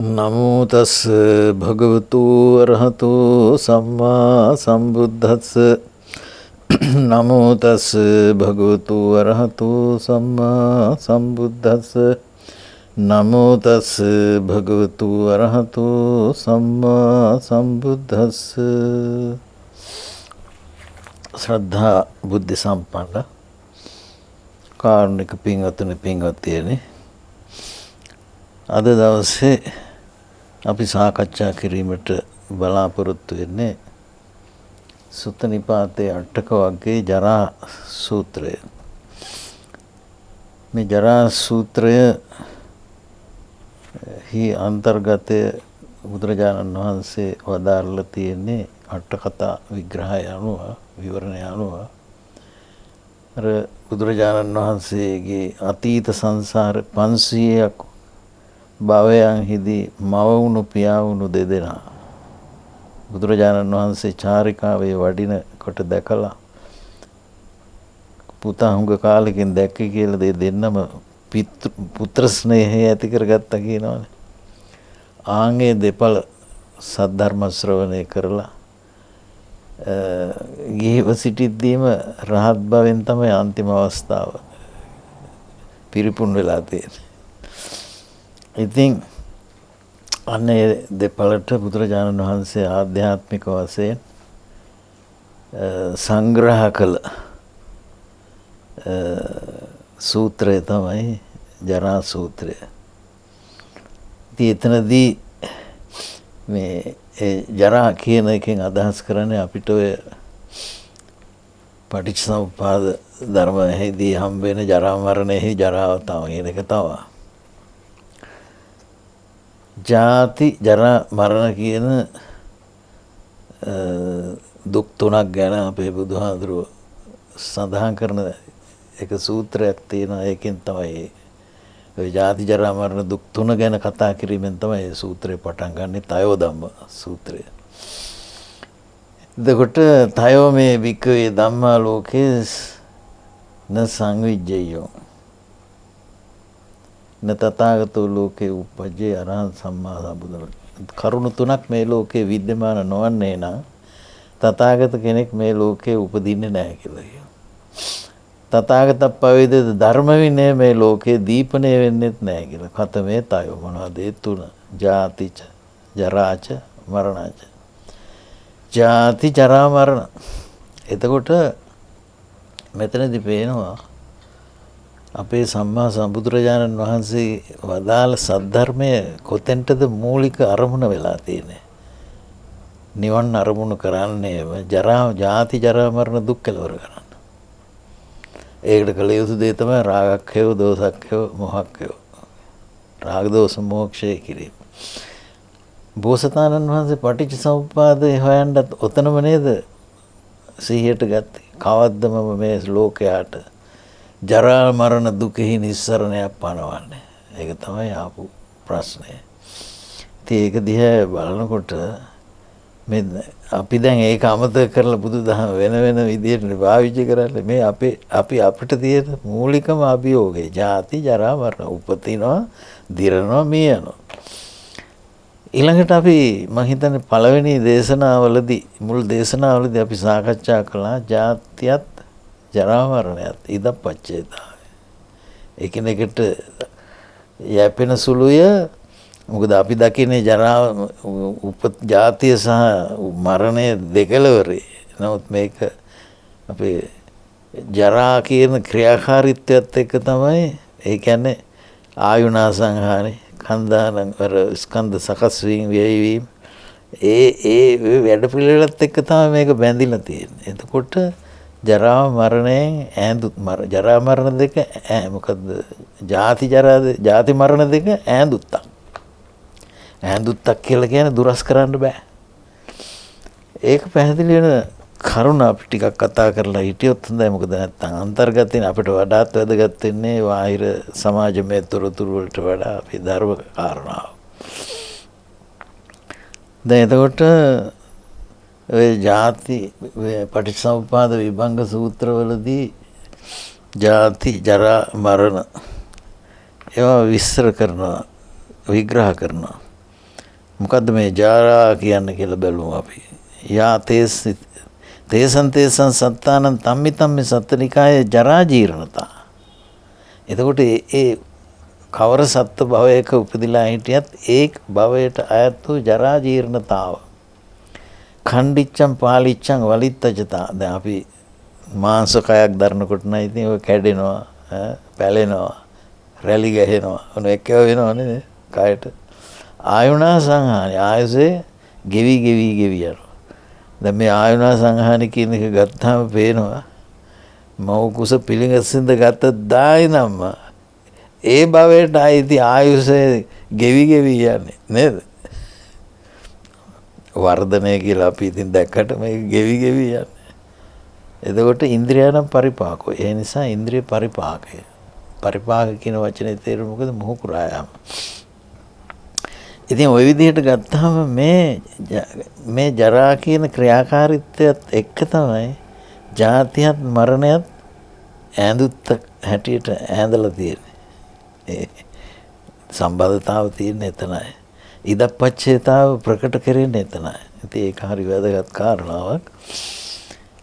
නමෝ තස් භගවතු අරහතෝ සම්මා සම්බුද්දස්ස නමෝ තස් භගවතු අරහතෝ සම්මා සම්බුද්දස්ස නමෝ තස් භගවතු අරහතෝ සම්මා සම්බුද්දස්ස. ශ්‍රද්ධා බුද්ධ සම්පන්න කාරුණික පින්වත්නි පින්වත්තියනි, අද දවසේ අපි සාකච්ඡා කිරීමට බලාපොරොත්තු වෙන්නේ සුත්ත නිපාතයේ අටක වර්ගයේ ජරා සූත්‍රය. මේ ජරා සූත්‍රය හි අන්තර්ගතය බුදුරජාණන් වහන්සේ වදාරලා තියෙන්නේ අට කතා විග්‍රහය අනුව, විවරණය අනුව. අර බුදුරජාණන් වහන්සේගේ අතීත සංසාර 500ක් භවයන් හිදී මවවුණු පියාවුණු දෙදෙනා බුදුරජාණන් වහන්සේ චාරිකාවේ වඩින කොට දැකලා පුතා හුඟ කාලෙකින් දැක්ක කියලා දෙන්නම පුත්‍ර ස්නේහය ඇති කරගත්තා කියනවනේ. ආන්ගේ දෙපළ සද්ධර්ම ශ්‍රවණය කරලා ගිහිව සිටිද්දීම රහත් භවෙන් තමයි අන්තිම අවස්ථාව පිරිපුන් වෙලා තියෙන්නේ. ඉතින් අන්න ඒ දෙපළට බුදුරජාණන් වහන්සේ ආධ්‍යාත්මික වශයෙන් සංග්‍රහ කළ සූත්‍රය තමයි ජරා සූත්‍රය. ඉතින් එතනදී මේ ජරා කියන එකෙන් අදහස් කරන්නේ අපිට ඔය පටිච්චසමුප්පාද ධර්මයේදී හම්බ වෙන ජරා මරණෙහි ජරාව තමයි කියන එක තමයි. ජාති ජරා මරණ කියන දුක් තුනක් ගැන අපේ බුදුහාඳුරුව සඳහන් කරන එක සූත්‍රයක් තියෙනවා. ඒකෙන් තමයි ඔය ජාති ජරා මරණ දුක් තුන ගැන කතා කිරීමෙන් තමයි මේ සූත්‍රය පටන් ගන්නෙ. තයෝ ධම්ම සූත්‍රය. එතකොට තයෝ මේ වික්කවේ ධම්මා ලෝකේ න සංවිජ්ජයෝ නතථාගතෝ ලෝකේ උපජ්ජේ අරහං සම්මා සම්බුදුන්. කරුණු තුනක් මේ ලෝකේ විද්‍යමාන නොවන්නේ නම් තථාගත කෙනෙක් මේ ලෝකේ උපදින්නේ නැහැ කියලා කියනවා. තථාගතප්පවේද ධර්ම විනය මේ ලෝකේ දීපණය වෙන්නේත් නැහැ කියලා. කතමේ තයෝ මොනවද ඒ තුන? ජාතිච ජරාච මරණච. ජාති ජරා මරණ. එතකොට මෙතනදී පේනවා අපේ සම්මා සම්බුදුරජාණන් වහන්සේ වදාළ සද්ධර්මය කොතෙන්ටද මූලික අරමුණ වෙලා තියෙන්නේ. නිවන් අරමුණු කරන්නේම ජාති ජරා මරණ දුක් කෙලවර කරන්න. ඒකට කළ යුතු දේ තමයි රාගක්ඛය, දෝසක්ඛය, මොහක්ඛය. රාග දෝෂ මොක්ෂය කිරීම. බෝසතාණන් වහන්සේ පටිච්චසමුප්පාදය හොයන්නත් ඔතනම නේද සිහියට ගත්තේ. කවද්ද මම මේ ලෝකයට ජරා මරණ දුකෙහි නිස්සරණයක් පනවන්නේ? ඒක තමයි ආපු ප්‍රශ්නය. ඉතින් ඒක දිහා බලනකොට මේ අපි දැන් ඒක අමතක කරලා බුදුදහම වෙන විදිහට භාවිත කරන්නේ. මේ අපිට තියෙන මූලිකම අභියෝගය ජාති ජරා මරණ. උපතිනවා, දිරනවා, මියනවා. ඊළඟට අපි මම හිතන්නේ පළවෙනි දේශනාවලදී මුල් දේශනාවලදී අපි සාකච්ඡා කළා ජාතියත් ජරා මරණයත් ඉදප්පච්චේතාවය. එකිනෙකට යැපෙන සුළුය. මොකද අපි දකින්නේ ජාතිය සහ මරණය දෙකලවරේ. නමුත් මේක අපේ ජරා කියන ක්‍රියාකාරීත්වයත් එක්ක තමයි, ඒ කියන්නේ ආයුනාසංහාරේ කන්දාන වර ස්කන්ධ සකස් වීම වේවීම ඒ වැඩ පිළිවෙලත් එක්ක තමයි මේක බැඳිලා තියෙන්නේ. එතකොට ජරා මරණයෙන් ජරා මරණ දෙක මොකද්ද? ජාති මරණ දෙක ඈඳුත්තක්. ඈඳුත්තක් කියලා කියන්නේ දුරස් කරන්න බෑ. ඒක පැහැදිලි වෙන කරුණ අපි ටිකක් කතා කරලා හිටියොත් හොඳයි. මොකද නැත්තම් අන්තර්ගතයෙන් අපිට වඩාත් වැදගත් වෙන්නේ බාහිර සමාජමය තොරතුරු වලට වඩා අපි ධර්ම කාරණාව. දැන් එතකොට ඔය ජාති පටිච්චසමුප්පාද විභංග සූත්‍රවලදී ජාති ජරා මරණ ඒවා විස්තර කරනවා, විග්‍රහ කරනවා. මොකද්ද මේ ජරා කියන්නේ කියලා බැලුවා අපි. යා තේසං සත්තානං තම්මි තම්මි සත්තනිකාය ජරා ජීර්ණතා. එතකොට ඒ කවර සත්ත්ව භවයක උපදිලා හිටියත් ඒ භවයට අයත් වූ ජරා ජීර්ණතාව. ඛණ්ඩිච්ඡං පාලිච්ඡං වලිත්තජතා. දැන් අපි මාංශ කයක් දරනකොට නම් ඉතින් ඔය කැඩෙනවා, පැලෙනවා, රැලි ගහනවා, ඔන්න එක්කව වෙනවනේ කයට. ආයුනා සංහානි ආයුසේ ගෙවි යනවා. දැන් මේ ආයුනා සංහානි කියන එක ගත්තාම පේනවා මව කුස පිළිගසින්ද ගත්ත දායි නම් ඒ භවයට ආයිති ආයුසේ ගෙවි යන්නේ නේද? වර්ධනය කියලා අපි ඉතින් දැක්කට මේක ගෙවි යන්නේ. එතකොට ඉන්ද්‍රියනම් පරිපාකෝ. ඒ නිසා ඉන්ද්‍රිය පරිපාකය. පරිපාක කියන වචනේ තේරුම මොකද? මොහු කුරා යාම. ඉතින් ওই විදිහට ගත්තාම මේ ජරා කියන ක්‍රියාකාරීත්වයත් එක්ක තමයි ජාතියත් මරණයත් ඈඳුත් හැටියට ඈඳලා තියෙන්නේ. සම්බන්ධතාව තියෙන්නේ එතනයි. ඉදප්පච්චේතාව ප්‍රකට කරන්නේ එතනයි. ඉතින් ඒක හරි වැදගත් කාරණාවක්.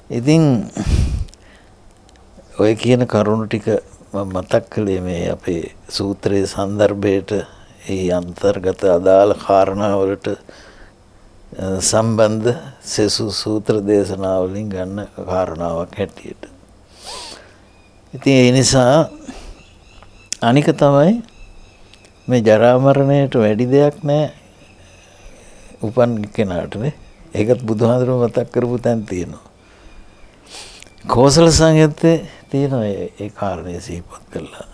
ඉතින් ඔය කියන කරුණු ටික මම මතක් කළේ මේ අපේ සූත්‍රයේ සන්දර්භයට ඒ අන්තර්ගත අදාළ කාරණාවලට සම්බන්ධ සෙසු සූත්‍ර දේශනාවලින් ගන්න කාරණාවක් හැටියට. ඉතින් ඒ නිසා අනික තමයි මේ ජරා මරණයට වැඩි දෙයක් නැහැ උපන් කෙනාටනේ. ඒකත් බුදුහාඳුරම මතක් කරපු තැන් තියෙනවා. කෝසල සංයුත්තේ තියෙනවා ඒ කාරණේ සිහිපත් කළා.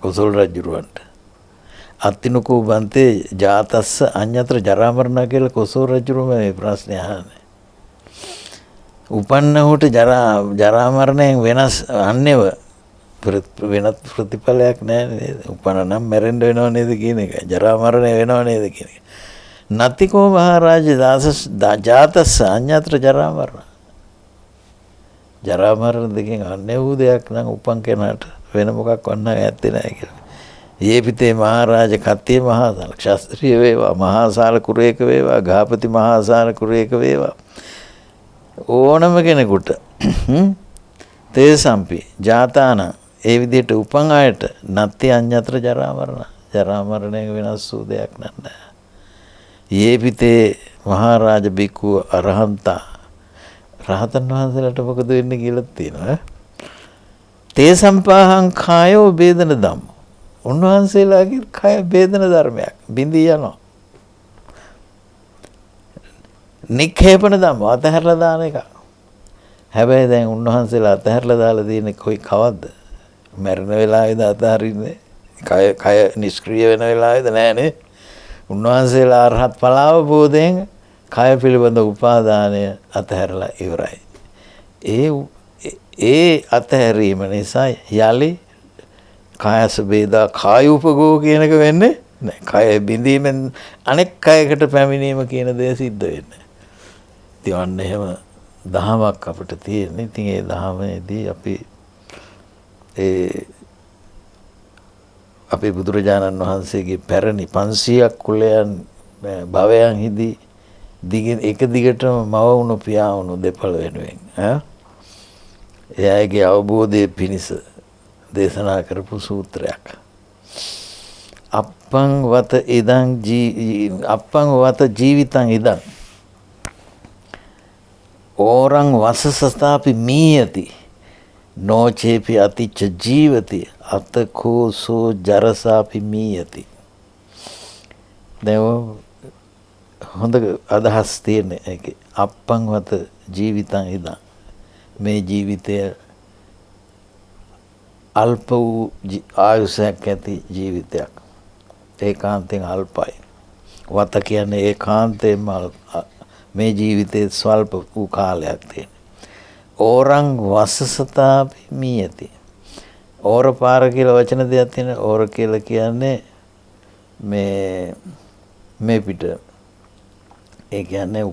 කොසල් රජුරවන්ට අත්තිනකෝ බන්තේ ජාතස්ස අඤ්ඤතර ජරා මරණ කියලා කොසල් රජුරම මේ ප්‍රශ්නේ අහන්නේ. උපන්නහුට ජරා මරණයෙන් වෙනස් අන්නේව වෙනත් ප්‍රතිඵලයක් නැහැ නේද? උපන්න නම් මැරෙන්න වෙනව නේද කියන එක. ජරා මරණය වෙනව නේද කියන එක. නතිකෝ මහරජ ජාතස්ස අඤ්ඤතර ජරා මරණ. ජරා මරණ දෙකෙන් අන්නේ වූ දෙයක් නම් උපන් කෙනාට වෙන මොකක් වන්න ඇත්තේ නැහැ කියලා. යේපිතේ මහරජ කත්තේ මහාසාල ක්ෂත්‍රිය වේවා මහාසාල කුරේක වේවා ගාපති මහාසාල කුරේක වේවා ඕනම කෙනෙකුට තේසම්පි ජාතාන ඒ විදිහට උපන් අයට නැත්ති අඤ්ඤතර ජරා මරණයෙන් වෙනස් වූ දෙයක් නැහැ. යේපිතේ මහරජ බිකු අරහන්තා රහතන් වහන්සේලාට මොකද වෙන්නේ කියලා තියෙනවා. තේ සම්පාහං කායෝ වේදන ධම්ම. උන්වහන්සේලාගේ කය වේදන ධර්මයක් බිඳී යනවා. නික්ඛේපන ධම්ම අතහැරලා දාන එක. හැබැයි දැන් උන්වහන්සේලා අතහැරලා දාලා තියෙන්නේ කොයි කවද්ද? මරණ වෙලාවේද අතහරින්නේ? කය නිෂ්ක්‍රීය වෙන වෙලාවේද නෑනේ. උන්වහන්සේලා අරහත් ඵලාව බෝධයෙන් කය පිළිබඳ උපාදානය අතහැරලා ඉවරයි. ඒ අතහැරීම නිසා යලි කායස වේදා කායූපගෝ කියන එක වෙන්නේ නැහැ. කය බිඳීමෙන් අනෙක් කයකට පැමිණීම කියන දේ සිද්ධ වෙන්නේ. ඉතින් අන්න එහෙම දහමක් අපිට තියෙන්නේ. ඉතින් ඒ දහමේදී අපේ බුදුරජාණන් වහන්සේගේ පැරණි 500ක් කුලයන් භවයන් හිදී එක දිගටම මව වුණු පියා වුණු දෙපළ වෙනුවෙන් එයාගේ අවබෝධයේ පිණිස දේශනා කරපු සූත්‍රයක්. අප්පං වත ජීවිතං ඉදං ඕරං වසසතාපි මීයති නොචේපි අතිච්ච ජීවති අතකෝසෝ ජරසාපි මීයති. දැන් හොඳ අදහස් තියෙන එක. අප්පං වත ජීවිතං ඉදං මේ ජීවිතය අල්ප වූ ආයුෂයක් ඇති ජීවිතයක්. ඒකාන්තයෙන් අල්පයි. වත කියන්නේ ඒකාන්තයෙන්ම මේ ජීවිතයේ ස්වල්ප වූ කාලයක් තියෙන. ඕරං වසසතාපි මීයති. ඕර පාර කියලා වචන දෙයක් තියෙන. ඕර කියලා කියන්නේ මේ පිට. ඒ කියන්නේ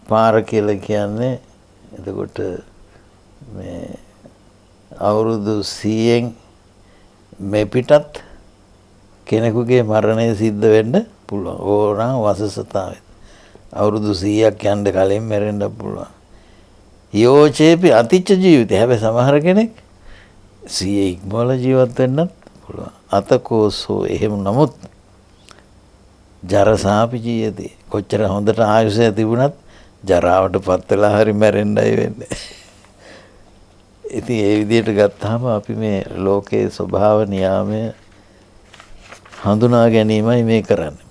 පාර කියලා කියන්නේ එතකොට මේ අවුරුදු 100න් මේ පිටත් කෙනෙකුගේ මරණය සිද්ධ වෙන්න පුළුවන්. ඕනනම් වසසතාවය. අවුරුදු 100ක් යන්න කලින් මැරෙන්න පුළුවන්. යෝචේපි අතිච්ච ජීවිතය. හැබැයි සමහර කෙනෙක් 100 ඉක්මවල ජීවත් වෙන්නත් පුළුවන්. අතකෝසෝ එහෙම නමුත් ජරසාපි ජීයති. කොච්චර හොඳට ආයුෂය තිබුණත් ජරාවට පත් වෙලා හරි මැරෙන්නයි වෙන්නේ. ඉතින් ඒ විදිහට ගත්තාම අපි මේ ලෝකයේ ස්වභාව නියාමය හඳුනා ගැනීමයි මේ කරන්නේ.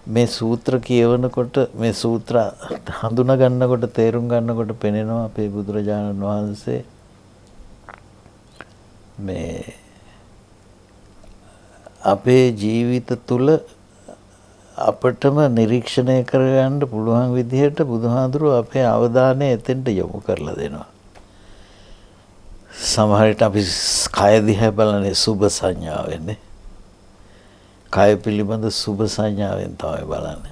මේ සූත්‍ර කියවනකොට මේ සූත්‍ර හඳුනා ගන්නකොට තේරුම් ගන්නකොට පෙනෙනවා අපේ බුදුරජාණන් වහන්සේ මේ අපේ ජීවිත තුල අපටම නිරීක්ෂණය කරගන්න පුළුවන් විදිහට බුදුහාඳුරෝ අපේ අවධානය එතෙන්ට යොමු කරලා දෙනවා. සමහර විට අපි කය දිහා බලන්නේ සුභ සංඥාවෙන්නේ. කය පිළිබඳ සුභ සංඥාවෙන් තමයි බලන්නේ.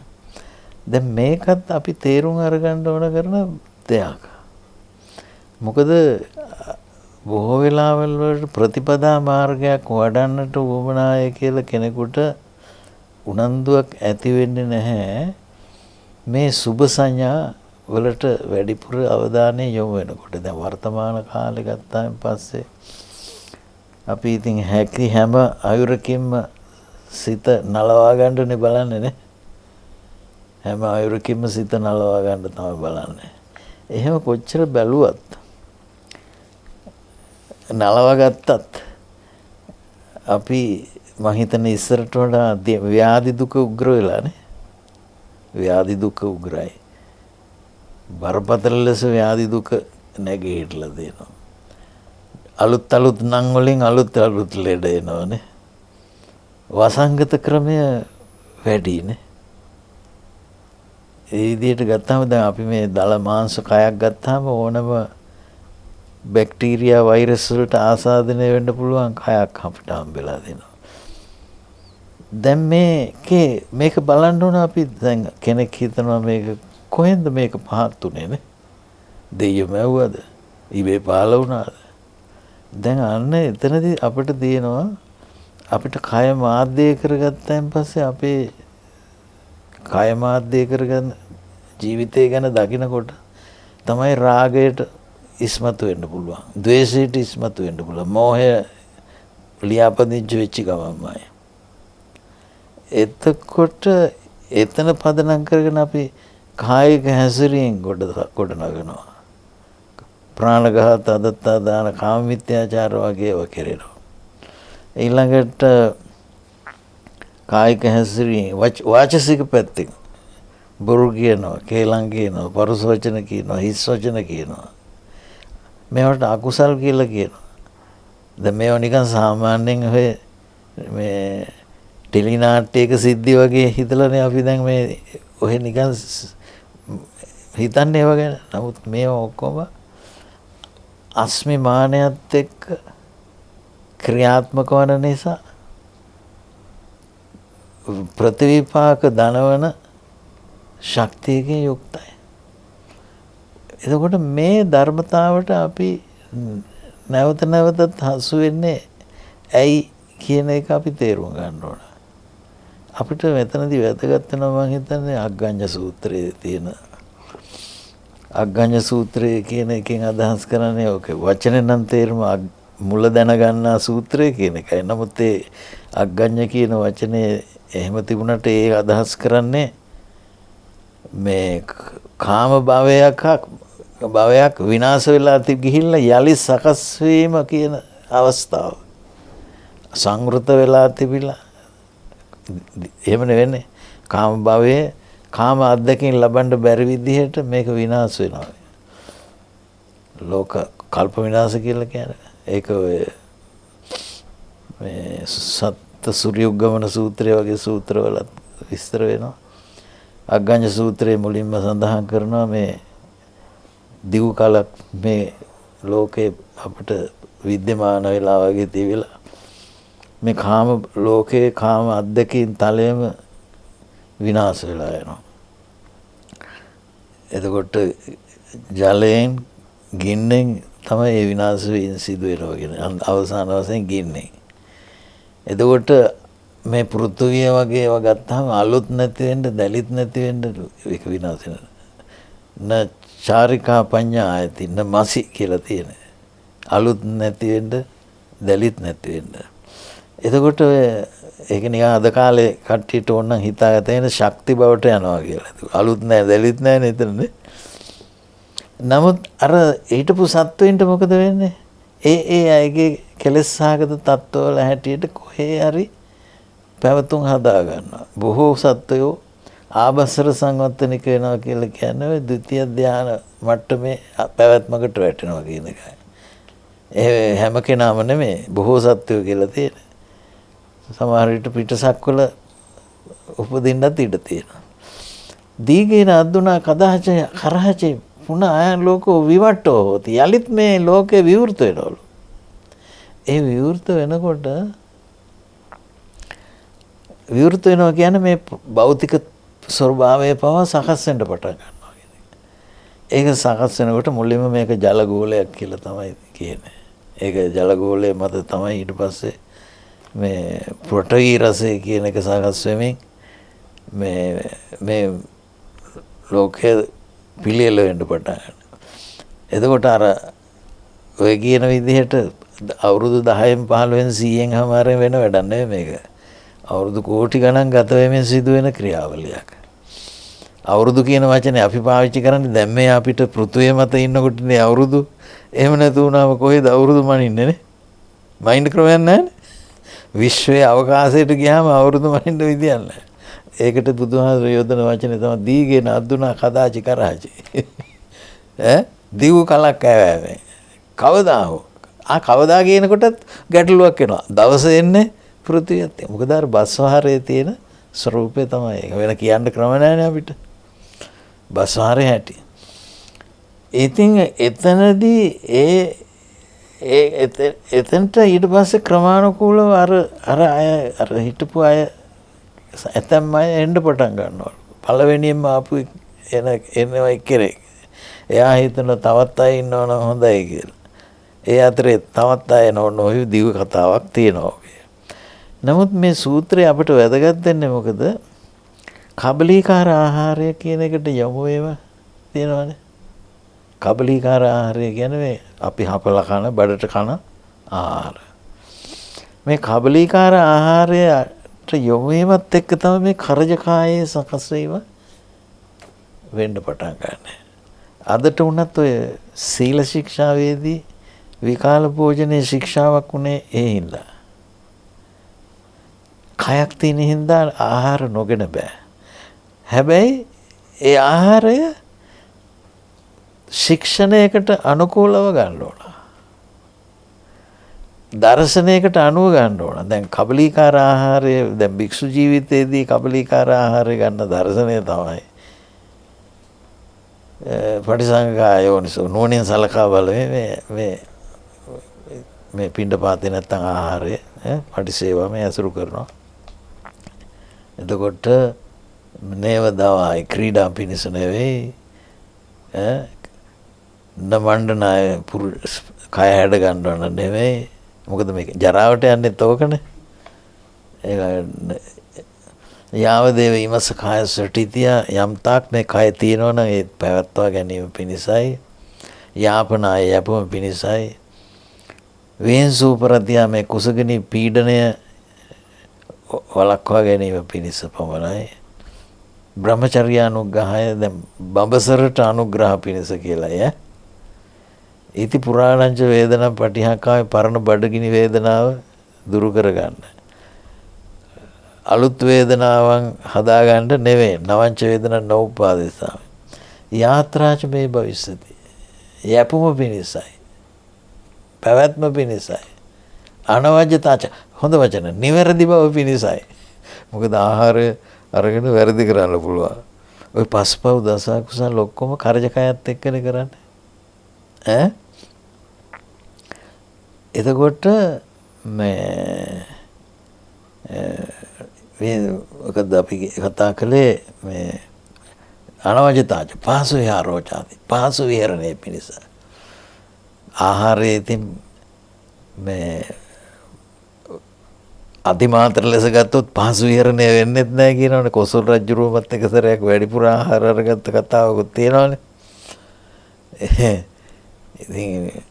දැන් මේකත් අපි තේරුම් අරගන්න ඕන කරන දෙයක්. මොකද බොහෝ වෙලාවල් වල ප්‍රතිපදා මාර්ගයක් වඩන්නට උවමනාය කියලා කෙනෙකුට උනන්දුවක් ඇති වෙන්නේ නැහැ. මේ සුභ සංඥා වලට වැඩිපුර අවධානය යොමු වෙනකොට දැන් වර්තමාන කාලේ ගත්තාන් පස්සේ අපි ඉතින් හැකි හැම අයුරකින්ම සිත නලවා ගන්නනේ බලන්නේ නේ. හැම අයුරකින්ම සිත නලවා ගන්න තමයි බලන්නේ. එහෙම කොච්චර බැලුවත් නලවා ගත්තත් අපි මම හිතන්නේ ඉස්සරට වඩා ව්‍යාධි දුක උග්‍ර වෙලානේ. ව්‍යාධි දුක උග්‍රයි. බරපතල ලෙස ව්‍යාධි දුක නැගීట్లా දෙනවා. අලුත් නම් වලින් අලුත් ලෙඩ එනවනේ. වසංගත ක්‍රමය වැඩිනේ. ඒ විදිහට ගත්තාම දැන් අපි මේ දල මාංශ කයක් ගත්තාම ඕනම බැක්ටීරියා වෛරස් වලට ආසාදනය වෙන්න පුළුවන් කයක් අපිට හම්බෙලා දෙනවා. දැන් මේක බලන්න ඕන අපි දැන් කෙනෙක් හිතනවා මේක කොහෙන්ද මේක පහත් උනේ නේ? දෙයියෝ මැව්වද? ඉබේ පහළ වුණාද? දැන් අන්න එතනදී අපිට තියෙනවා අපිට කය මාධ්‍ය කරගත්තයින් පස්සේ අපේ කය මාධ්‍ය කරගන්න ජීවිතය ගැන දකිනකොට තමයි රාගයට ඉස්මතු වෙන්න පුළුවන්. ද්වේෂයට ඉස්මතු වෙන්න පුළුවන්. මෝහය ලියාපදිංචි වෙච්ච ගමන්මයි. එතකොට එතන පදනම් කරගෙන අපි කායික හැසිරීම කොට නගනවා. ප්‍රාණඝාත, අදත්තා දාන, කාම මිත්‍යාචාර වගේ ඒවා කෙරෙනවා. ඊළඟට කායික හැසිරීම වාචසික පැත්තෙන් බොරු කියනවා, කේලම් කියනවා, පරුස වචන කියනවා, හිස් වචන කියනවා. මේවට අකුසල් කියලා කියනවා. දැන් මේවා නිකන් සාමාන්‍යයෙන් ඔය මේ ටෙලි නාට්‍යයක සිද්ධි වගේ හිතලානේ අපි දැන් මේ ඔය නිකන් හිතන්නේ ඒවා ගැන. නමුත් මේවා ඔක්කොම අස්මිමානයත් එක්ක ක්‍රියාත්මක වන නිසා ප්‍රතිවිපාක දනවන ශක්තියකින් යුක්තයි. එතකොට මේ ධර්මතාවට අපි නැවත නැවතත් හසු වෙන්නේ ඇයි කියන එක අපි තේරුම් ගන්න ඕන. අපිට මෙතනදී වැදගත් වෙනවා මම හිතන්නේ අග්ගඤ්ඤ සූත්‍රයේ තියෙන අග්ගඤ්ඤ සූත්‍රය කියන එකෙන් අදහස් කරන්නේ ඔක වචනේ නම් තේරුම මුල දැනගන්නා සූත්‍රය කියන එකයි. නමුත් ඒ අග්ගඤ්ඤ කියන වචනේ එහෙම තිබුණට ඒ අදහස් කරන්නේ මේ කාම භවයක් විනාශ වෙලා ගිහිල්ලා යලි සකස් වීම කියන අවස්ථාව. සංවෘත වෙලා තිබිලා එහෙම නෙවෙන්නේ. කාම භවයේ කාම අද්දකින් ලබන්න බැරි විදිහට මේක විනාශ වෙනවා. ලෝක කල්ප විනාශ කියලා කියන්නේ. ඒක ඔය මේ සත්ත්‍ය සූර්යුග්ගමන සූත්‍රය වගේ සූත්‍රවල විස්තර වෙනවා. අග්ගඤ්ඤ සූත්‍රයේ මුලින්ම සඳහන් කරනවා මේ දිගු කලක් මේ ලෝකේ අපිට විද්‍යමාන වෙලා වගේ තිබිලා මේ කාම ලෝකේ කාම අද්දකින් තලයේම විනාශ වෙලා යනවා. එතකොට ජලයෙන් ගින්නෙන් තමයි ඒ විනාශ වීම සිදු වෙනවා කියන්නේ අවසාන වශයෙන් ගින්නේ. එතකොට මේ පෘථුවිය වගේ ඒවා ගත්තාම අලුත් නැති වෙන්න දැලිත් නැති වෙන්න ඒක විනාශ වෙනවා. න චාරිකා පඤ්ඤා ආයති න මසි කියලා තියෙන. අලුත් නැති වෙන්න දැලිත් නැති වෙන්න. එතකොට ඒක නිකන් අද කාලේ කට්ටියට ඕන නම් හිතාගත වෙන ශක්ති බවට යනවා කියලා. අලුත් නැහැ දැලිත් නැහැ නේද? නමුත් අර ඊටපු සත්වෙන්ට මොකද වෙන්නේ? ඒ අයගේ කෙලෙස් සහගත තත්ත්වවල හැටියට කොහේ හරි පැවතුම් හදා ගන්නවා. බොහෝ සත්වයෝ ආභසර සංවත්තනික වෙනවා කියලා කියන්නේ ද්විතීය ධාන මට්ටමේ පැවැත්මකට වැටෙනවා කියන එකයි. ඒ හැම කෙනාම නෙමෙයි බොහෝ සත්වයෝ කියලා තියෙන. සමහර විට පිටසක්වල උපදින්නත් ඉඩ තියෙනවා. දීගේන අද්දුනා කදාච කරහචේ පුන අයන් ලෝකෝ විවට්ටෝ හොති. යලිත් මේ ලෝකේ විවෘත වෙනවලු. ඒ විවෘත වෙනකොට විවෘත වෙනවා කියන්නේ මේ භෞතික ස්වභාවය පවා සකස් වෙන්න පටන් ගන්නවා කියන එක. ඒක සකස් වෙනකොට මුලින්ම මේක ජල ගෝලයක් කියලා තමයි කියන්නේ. ඒක ජල ගෝලය මත තමයි ඊට පස්සේ මේ පෘථිවි රසය කියන එක සකස් වෙමින් මේ ලෝකයේ පිළියෙල වෙන්න පටන් ගන්නවා. එතකොට අර ඔය කියන විදිහට අවුරුදු 10න් 15න් 100න් හැමාරෙන් වෙන වැඩක් නෙවෙයි මේක. අවුරුදු කෝටි ගණන් ගත වෙමින් සිදුවෙන ක්‍රියාවලියක්. අවුරුදු කියන වචනේ අපි පාවිච්චි කරන්නේ දැන් මේ අපිට පෘථුවිය මත ඉන්නකොටනේ අවුරුදු. එහෙම නැතු වුණාම කොහෙද අවුරුදු මනින්නේ නේ? මයින්ඩ් ක්‍රමයක් නැහැනේ. විශ්වයේ අවකාශයට ගියාම අවුරුදු මනින්න විදියක් නැහැ. ඒකට බුදුහාමර යොදන වචනේ තමයි දීගෙන අද්දුනා කදාචි කරාචි. දිව් කලක් ඇවෑවේ. කවදා හෝ කවදා කියනකොටත් ගැටලුවක් එනවා. දවස එන්නේ පෘථිවියත්. මොකද අර බස්වහරේ තියෙන ස්වરૂපය තමයි. ඒක වෙන කියන්න ක්‍රම නැහැනේ අපිට. බස්වහරේ හැටි. ඉතින් එතනදී එතනට ඊට පස්සේ ක්‍රමානුකූලව අර හිටපු අය ඇතැම් අය එන්න පටන් ගන්නවා. පළවෙනියෙන්ම ආපු එනවා එක්කෙනෙක්. එයා හිතන තවත් අය ඉන්නවනම් හොඳයි කියලා. ඒ අතරේ තවත් අය නොවන දිව කතාවක් තියෙනවා. නමුත් මේ සූත්‍රය අපිට වැදගත් දෙන්නේ මොකද? කබලීකාර ආහාරය කියන එකට යොමු වේවා තියෙනවනේ. කබලීකාර ආහාරය කියන්නේ අපි හපලා කන බඩට කන ආහාර. මේ කබලීකාර ආහාරයට යොමු වීමත් එක්ක තමයි මේ කරජකායේ සකස් වීම වෙන්න පටන් ගන්න. අදට උනත් ඔය සීල ශික්ෂාවේදී විකාල භෝජනයේ ශික්ෂාවක් උනේ ඒ හින්දා. කයක් තියෙන හින්දා ආහාර නොගෙන බෑ. හැබැයි ඒ ආහාරය ශික්ෂණයකට අනුකූලව ගන්න ඕන. දර්ශනයකට අනුව ගන්න ඕන. දැන් කබලීකාර ආහාරය දැන් භික්ෂු ජීවිතයේදී කබලීකාර ආහාරය ගන්න දර්ශනය තමයි පටිසංකායෝනිසෝ නුවණින් සලකා බලන්නේ මේ පිණ්ඩපාතේ නැත්තම් ආහාරය පටිසේවා මේ අසුරු කරනවා. එතකොට නේව දවයි ක්‍රීඩා පිණිස නෙවෙයි නමණ්ඩනාය කය හැඩ ගන්නවන නෙවෙයි. මොකද මේක ජරාවට යන්නේත් ඕකනේ. ඒක යාවදේව ඉමස කාය සටිතිය යම් තාක් මේ කය තියෙනවනම් ඒ පැවැත්වා ගැනීම පිණිසයි යාපනාය යැපුම පිණිසයි වේන්සූපරතියා මේ කුසගිනි පීඩනය වළක්වා ගැනීම පිණිස පමණයි. බ්‍රහ්මචර්යානුග්‍රහය දැන් බඹසරට අනුග්‍රහ පිණිස කියලා ඉති පුරාණංච වේදනා පටිහකාවේ පරණ බඩගිනි වේදනාව දුරු කරගන්න. අලුත් වේදනාවන් හදාගන්න නෙවෙයි. නවංච වේදනා නෝපාදේශා. යාත්‍රාච මේ භවිෂති. යැපුම පිණිසයි. පැවැත්ම පිණිසයි. අනවජ්‍යතාච හොඳ වචන. නිවැරදි බව පිණිසයි. මොකද ආහාරය අරගෙන වැරදි කරන්න පුළුවන්. ඔය පස්පව් දස කුසල ඔක්කොම කරජකයත් එක්කනේ කරන්නේ. එතකොට මොකද අපි කතා කළේ මේ අනවජ්‍යතාච පහසු විහාරෝචාති පහසු විහරණය පිණිස ආහාරයේ තින් මේ අතිමාත්‍ර ලෙස ගත්තොත් පහසු විහරණය වෙන්නෙත් නැහැ කියනවනේ. කොසල් රජුරුවමත් එක සැරයක් වැඩිපුර ආහාර අරගත්ත කතාවකුත් තියෙනවනේ. ඉතින්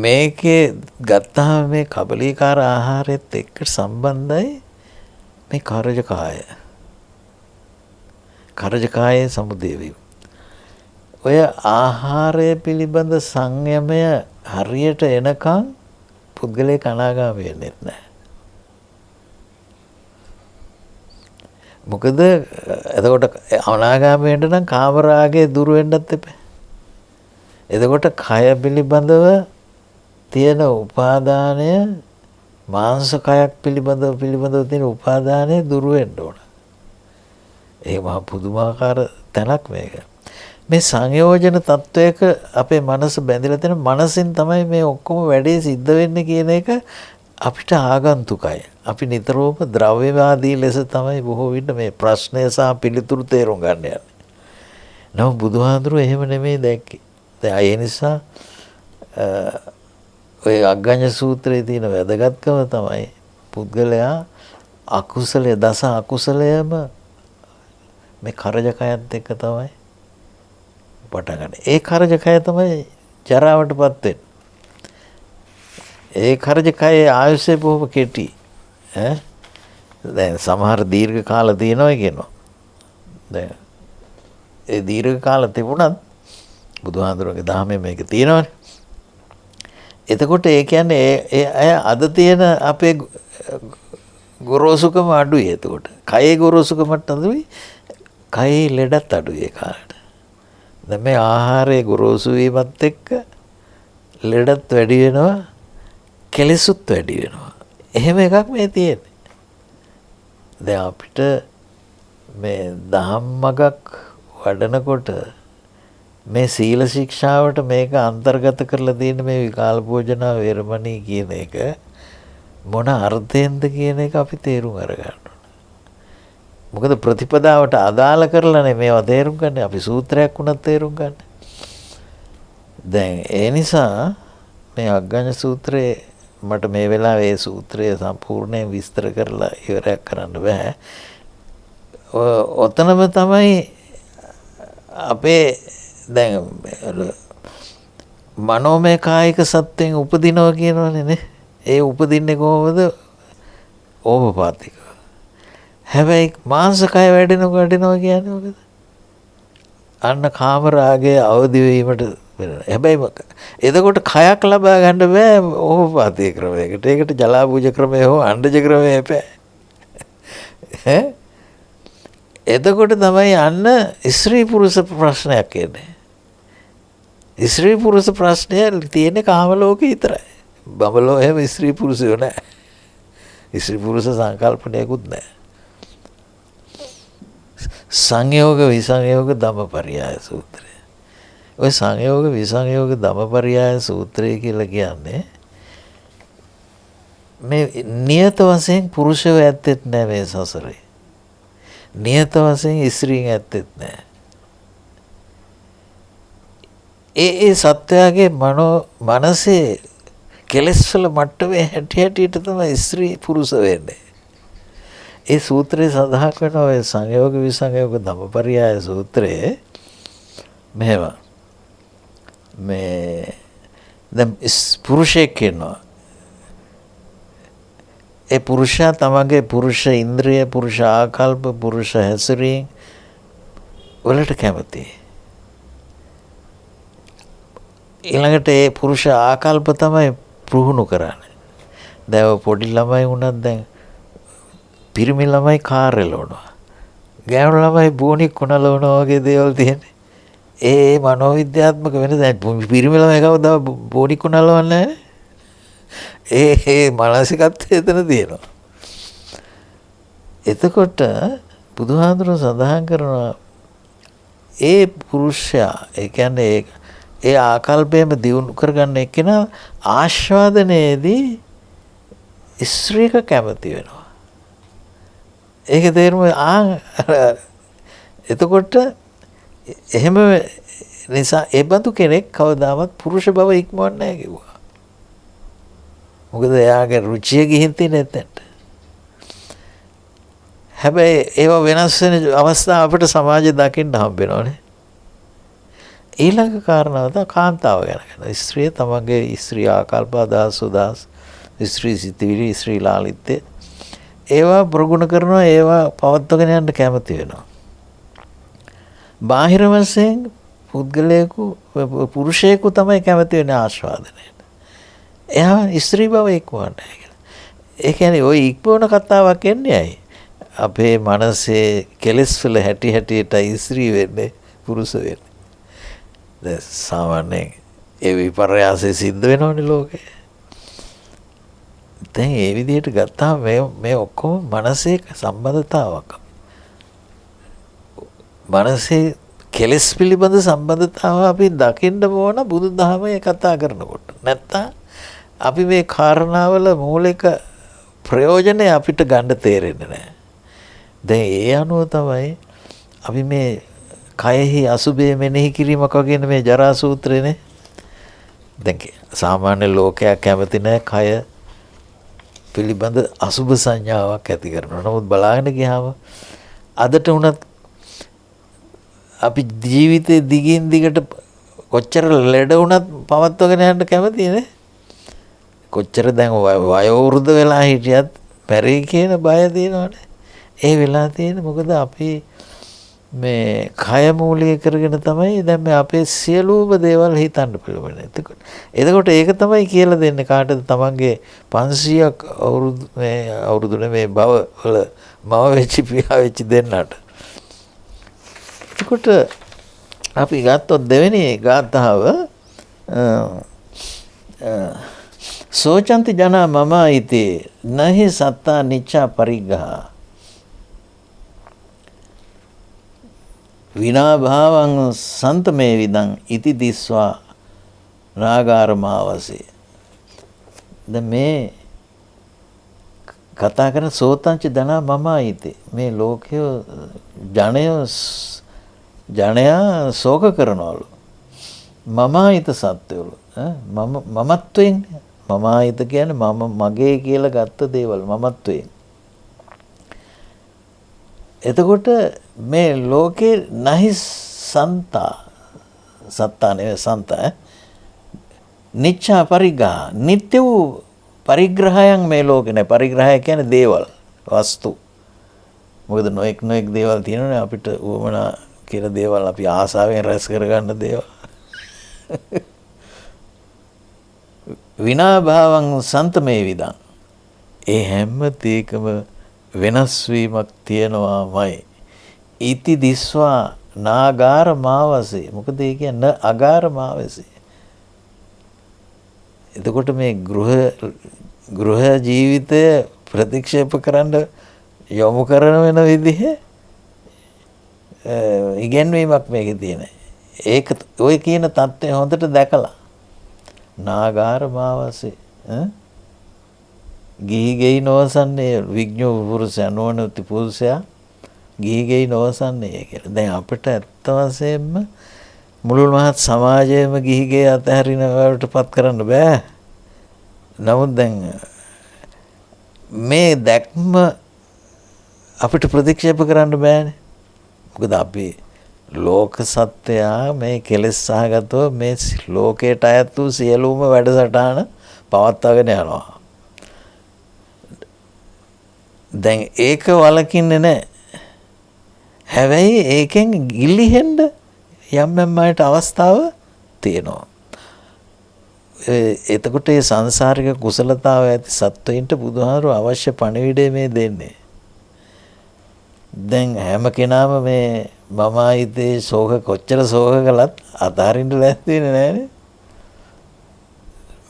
මේකේ ගත්තාම මේ කබලීකාර ආහාරයත් එක්ක සම්බන්ධයි මේ කරජකාය. කරජකායේ සමුදය වීම. ඔය ආහාරය පිළිබඳ සංයමය හරියට එනකන් පුද්ගලයා අනාගාමී වෙන්නේ නැහැ. මොකද එතකොට අනාගාමී වෙන්න නම් කාමරාගය දුර වෙන්නත් එපා. එතකොට කය පිළිබඳව තියෙන උපාදානය මාංශ කයක් පිළිබඳව තියෙන උපාදානය දුර වෙන්න ඕන. ඒ මහ පුදුමාකාර තැනක් මේක. මේ සංයෝජන තත්වයක අපේ මනස බැඳිලා තියෙන මනසින් තමයි මේ ඔක්කොම වැඩේ සිද්ධ වෙන්නේ කියන එක අපිට ආගන්තුකයි. අපි නිතරම ද්‍රව්‍යවාදී ලෙස තමයි බොහෝ විට මේ ප්‍රශ්නය සහ පිළිතුරු තේරුම් ගන්න යන්නේ. නමුත් බුදුහාඳුරුවෝ එහෙම නෙමෙයි දැක්කේ. දැන් ඒ නිසා ඔය අග්ගඤ්ඤ සූත්‍රයේ තියෙන වැදගත්කම තමයි පුද්ගලයා අකුසලයේ දස අකුසලයම මේ කරජකයත් එක්ක තමයි පටන් ගන්න. ඒ කරජකය තමයි ජරාවටපත් වෙන්නේ. ඒ කරජකයේ ආයුෂය බොහොම කෙටි. දැන් සමහර දීර්ඝ කාල තියෙනවා කියනවා. දැන් ඒ දීර්ඝ කාල තිබුණත් බුදුහාඳුරගේ දහමේ මේක තියෙනවානේ. එතකොට ඒ කියන්නේ ඒ අය අද තියෙන අපේ ගොරෝසුකම අඩුයි. එතකොට කයේ ගොරෝසුකමත් අඩුයි. කයේ ලෙඩත් අඩුයි ඒ කාලේට. දැන් මේ ආහාරයේ ගොරෝසු වීමත් එක්ක ලෙඩත් වැඩි වෙනවා, කෙලෙසුත් වැඩි වෙනවා. එහෙම එකක් මේ තියෙන්නේ. දැන් අපිට මේ ධම්මගක් වඩනකොට මේ සීල ශික්ෂාවට මේක අන්තර්ගත කරලා තියෙන මේ විකාල භෝජනා වේරමණී කියන එක මොන අර්ථයෙන්ද කියන එක අපි තේරුම් අරගන්න ඕනේ. මොකද ප්‍රතිපදාවට අදාළ කරලානේ මේවා තේරුම් ගන්න. අපි සූත්‍රයක් වුණත් තේරුම් ගන්න. දැන් ඒ නිසා මේ අග්ගඤ්ඤ සූත්‍රයේ මට මේ වෙලාවේ ඒ සූත්‍රය සම්පූර්ණයෙන් විස්තර කරලා ඉවරයක් කරන්න බෑ. ඔතනම තමයි අපේ දැන් මනෝමය කායික සත්‍යෙන් උපදිනවා කියනවනේ නේ. ඒ උපදින්නේ කොහොමද? ඕපපාතික. හැබැයි මාංශකය වැඩෙනවා කියන්නේ මොකද? අන්න කාමරාගයේ අවදි වීමට වෙනවා. හැබැයි එතකොට කයක් ලබා ගන්න බෑ ඕපපාතික ක්‍රමයකට. ඒකට ජලාභුජ ක්‍රමය හෝ අණ්ඩජ ක්‍රමය එපා. එතකොට තමයි අන්න ස්ත්‍රී පුරුෂ ප්‍රශ්නයක් එන්නේ. ස්ත්‍රී පුරුෂ ප්‍රශ්නය තියෙන්නේ කාම ලෝකේ විතරයි. බඹලෝ එහෙම ස්ත්‍රී පුරුෂයෝ නැහැ. ස්ත්‍රී පුරුෂ සංකල්පණයකුත් නැහැ. සංයෝග විසංයෝග ධම්මපරියාය සූත්‍රය. ඔය සංයෝග විසංයෝග ධම්මපරියාය සූත්‍රය කියලා කියන්නේ මේ නියත වශයෙන් පුරුෂයෝ ඇත්තෙත් නැහැ මේ සසරේ. නියත වශයෙන් ස්ත්‍රීන් ඇත්තෙත් නැහැ. ඒ සත්‍යයේ මනසේ කෙලෙස් වල මට්ටමේ හැටියට තමයි ස්ත්‍රී පුරුෂ වෙන්නේ. ඒ සූත්‍රයේ සඳහන් වෙන ඔය සංයෝග විසංයෝග ධම්මපරියාය සූත්‍රයේ මෙහෙම මේ දැන් පුරුෂයෙක් ඉන්නවා. ඒ පුරුෂයා තමගේ පුරුෂ ඉන්ද්‍රිය, පුරුෂ ආකල්ප, පුරුෂ හැසිරීම් වලට කැමතියි. ඊළඟට ඒ පුරුෂ ආකල්ප තමයි පුහුණු කරන්නේ. දැන් පොඩි ළමයි වුණත් දැන් පිරිමි ළමයි කාර් එලවනවා. ගෑනු ළමයි බෝනික් කොනලවනවා වගේ දේවල් තියෙන්නේ. ඒ මනෝවිද්‍යාත්මක වෙන දැන් පිරිමි ළමයි කවදා බෝනික් කොනලවන්නේ නැහැ. ඒ මානසිකත්වය එතන තියෙනවා. එතකොට බුදුහාඳුරෝ සඳහන් කරනවා ඒ පුරුෂයා ඒ කියන්නේ ඒ ආකල්පයම දියුණු කරගන්න එක්කෙනා ආස්වාදනයේදී ස්ත්‍රීක කැමති වෙනවා. ඒක තේරුම එතකොට එහෙම නිසා ඒ බඳු කෙනෙක් කවදාවත් පුරුෂ බව ඉක්මවන්නේ නැහැ කිව්වා. මොකද එයාගේ රුචිය ගිහින් තියෙන එතනට. හැබැයි ඒවා වෙනස් වෙන අවස්ථා අපිට සමාජයේ දකින්න හම්බ වෙනවනේ. ඊළඟ කාරණාව තමයි කාන්තාව ගැන. ස්ත්‍රිය තමගේ ස්ත්‍රී ආකල්ප අදහස් උදාස් ස්ත්‍රී සිතිවිලි ස්ත්‍රී ලාලිත්‍ය ඒවා ප්‍රගුණ කරනවා ඒවා පවත්වාගෙන යන්න කැමති වෙනවා. බාහිර වශයෙන් පුද්ගලයෙකු පුරුෂයෙකු තමයි කැමති වෙන්නේ ආස්වාදනයට. එයා ස්ත්‍රී බව ඉක්මවන්න. ඒ කියන්නේ ওই ඉක්මවන කතාවක් එන්නේ ඇයි? අපේ මනසේ කෙලෙස් වල හැටි හැටියට ස්ත්‍රී වෙන්නේ පුරුෂ වෙන්නේ. දැන් සාමාන්‍යයෙන් ඒ විපර්යාසය සිද්ධ වෙනවනේ ලෝකේ. දැන් ඒ විදිහට ගත්තාම මේ ඔක්කොම මනසේ සම්බන්ධතාවක්. මනසේ කෙලෙස් පිළිබඳ සම්බන්ධතාව අපි දකින්න ඕන බුදුදහමේ කතා කරනකොට. නැත්තම් අපි මේ කාරණාවල මූලික ප්‍රයෝජනය අපිට ගන්න තේරෙන්නේ නැහැ. දැන් ඒ අනුව තමයි අපි මේ කයෙහි අසුභය මෙනෙහි කිරීමක් වගේ මේ ජරා සූත්‍රයනේ. දැන් සාමාන්‍ය ලෝකයා කැමති නැහැ කය පිළිබඳ අසුභ සංඥාවක් ඇති කරනවා. නමුත් බලාගෙන ගියාම අදට උනත් අපි ජීවිතේ දිගින් දිගට කොච්චර ලෙඩ වුණත් පවත්වාගෙන යන්න කැමතියි නේ. කොච්චර දැන් වයෝ වෘද්ධ වෙලා හිටියත් පෙරේ කියන බය තියෙනවනේ. ඒ වෙලා තියෙන මොකද අපි මේ කය මූලික කරගෙන තමයි දැන් මේ අපේ සියලුම දේවල් හිතන්න පුළුවන්. එතකොට ඒක තමයි කියලා දෙන්නේ කාටද තමන්ගේ 500ක් අවුරුදු මේ භව වල මව වෙච්ච පියා වෙච්ච දෙන්නට. එතකොට අපි ගත්තොත් දෙවෙනි ගාථාව සෝචන්ති ජනා මම ඉතේ නහි සත්තා නිච්ඡා පරිග්ගහ විනා භාවං සන්තමේ විදං ඉති දිස්වා රාගාරමාවසේ. දැන් මේ කතා කරන සෝතංච ධනා මම ඉතේ මේ ලෝකය ජනයා ශෝක කරනවලු. මමාහිත සත්වවලු. මමත්වයෙන් මමාහිත කියන්නේ මම මගේ කියලා ගත්ත දේවල් මමත්වයෙන්. එතකොට මේ ලෝකේ නහි සත්තා නෙවෙයි සන්තා නිච්ඡා පරිග්‍රහ නිත්‍ය වූ පරිග්‍රහයන් මේ ලෝකේ නැහැ. පරිග්‍රහය කියන්නේ දේවල් වස්තු. මොකද නොඑක් දේවල් තියෙනනේ අපිට උවමනා කියලා දේවල් අපි ආසාවෙන් රැස් කරගන්න දේවල්. විනා භාවං සන්තමේ විදං ඒ හැම තේකම වෙනස් වීමක් තියෙනවාමයි. ඉති දිස්වා නාගාර මාවසේ. මොකද ඒ කියන්නේ අගාර මාවසේ. එතකොට මේ ගෘහ ජීවිතය ප්‍රතික්ෂේප කරන්න යොමු කරන වෙන විදිහේ ඉගෙනීමක් මේකේ තියෙන. ඒක ඔය කියන தත්ත්වය හොඳට දැකලා නාගාර මාවසේ ගිහි ගෙයි නොවසන්නේ විඥෝ පුරුෂයා නොවනති පුරුෂයා ගිහි ගෙයි නොවසන්නේ කියලා. දැන් අපිට ඇත්ත වශයෙන්ම මුළු මහත් සමාජයේම ගිහි ගෙයි අතහැරින වලටපත් කරන්න බෑ. නමුත් දැන් මේ දැක්ම අපිට ප්‍රතික්ෂේප කරන්න බෑනේ. මොකද අපි ලෝක සත්‍යයා මේ කෙලෙස් සහගතව මේ ලෝකයට අයත් වූ සියලුම වැඩසටහන පවත්වාගෙන යනවා. දැන් ඒක වලකින්නේ නැහැ. හැබැයි ඒකෙන් ගිලිහෙන්න යම් අයට අවස්ථාව තියෙනවා. එතකොට මේ සංසාරික කුසලතාව ඇති සත්වයින්ට බුදුහාරු අවශ්‍ය පණිවිඩය මේ දෙන්නේ. දැන් හැම කෙනාම මේ මම ආයිතේ ශෝක කොච්චර ශෝක කළත් අතාරින්න ලැස්ති වෙන්නේ නැහනේ.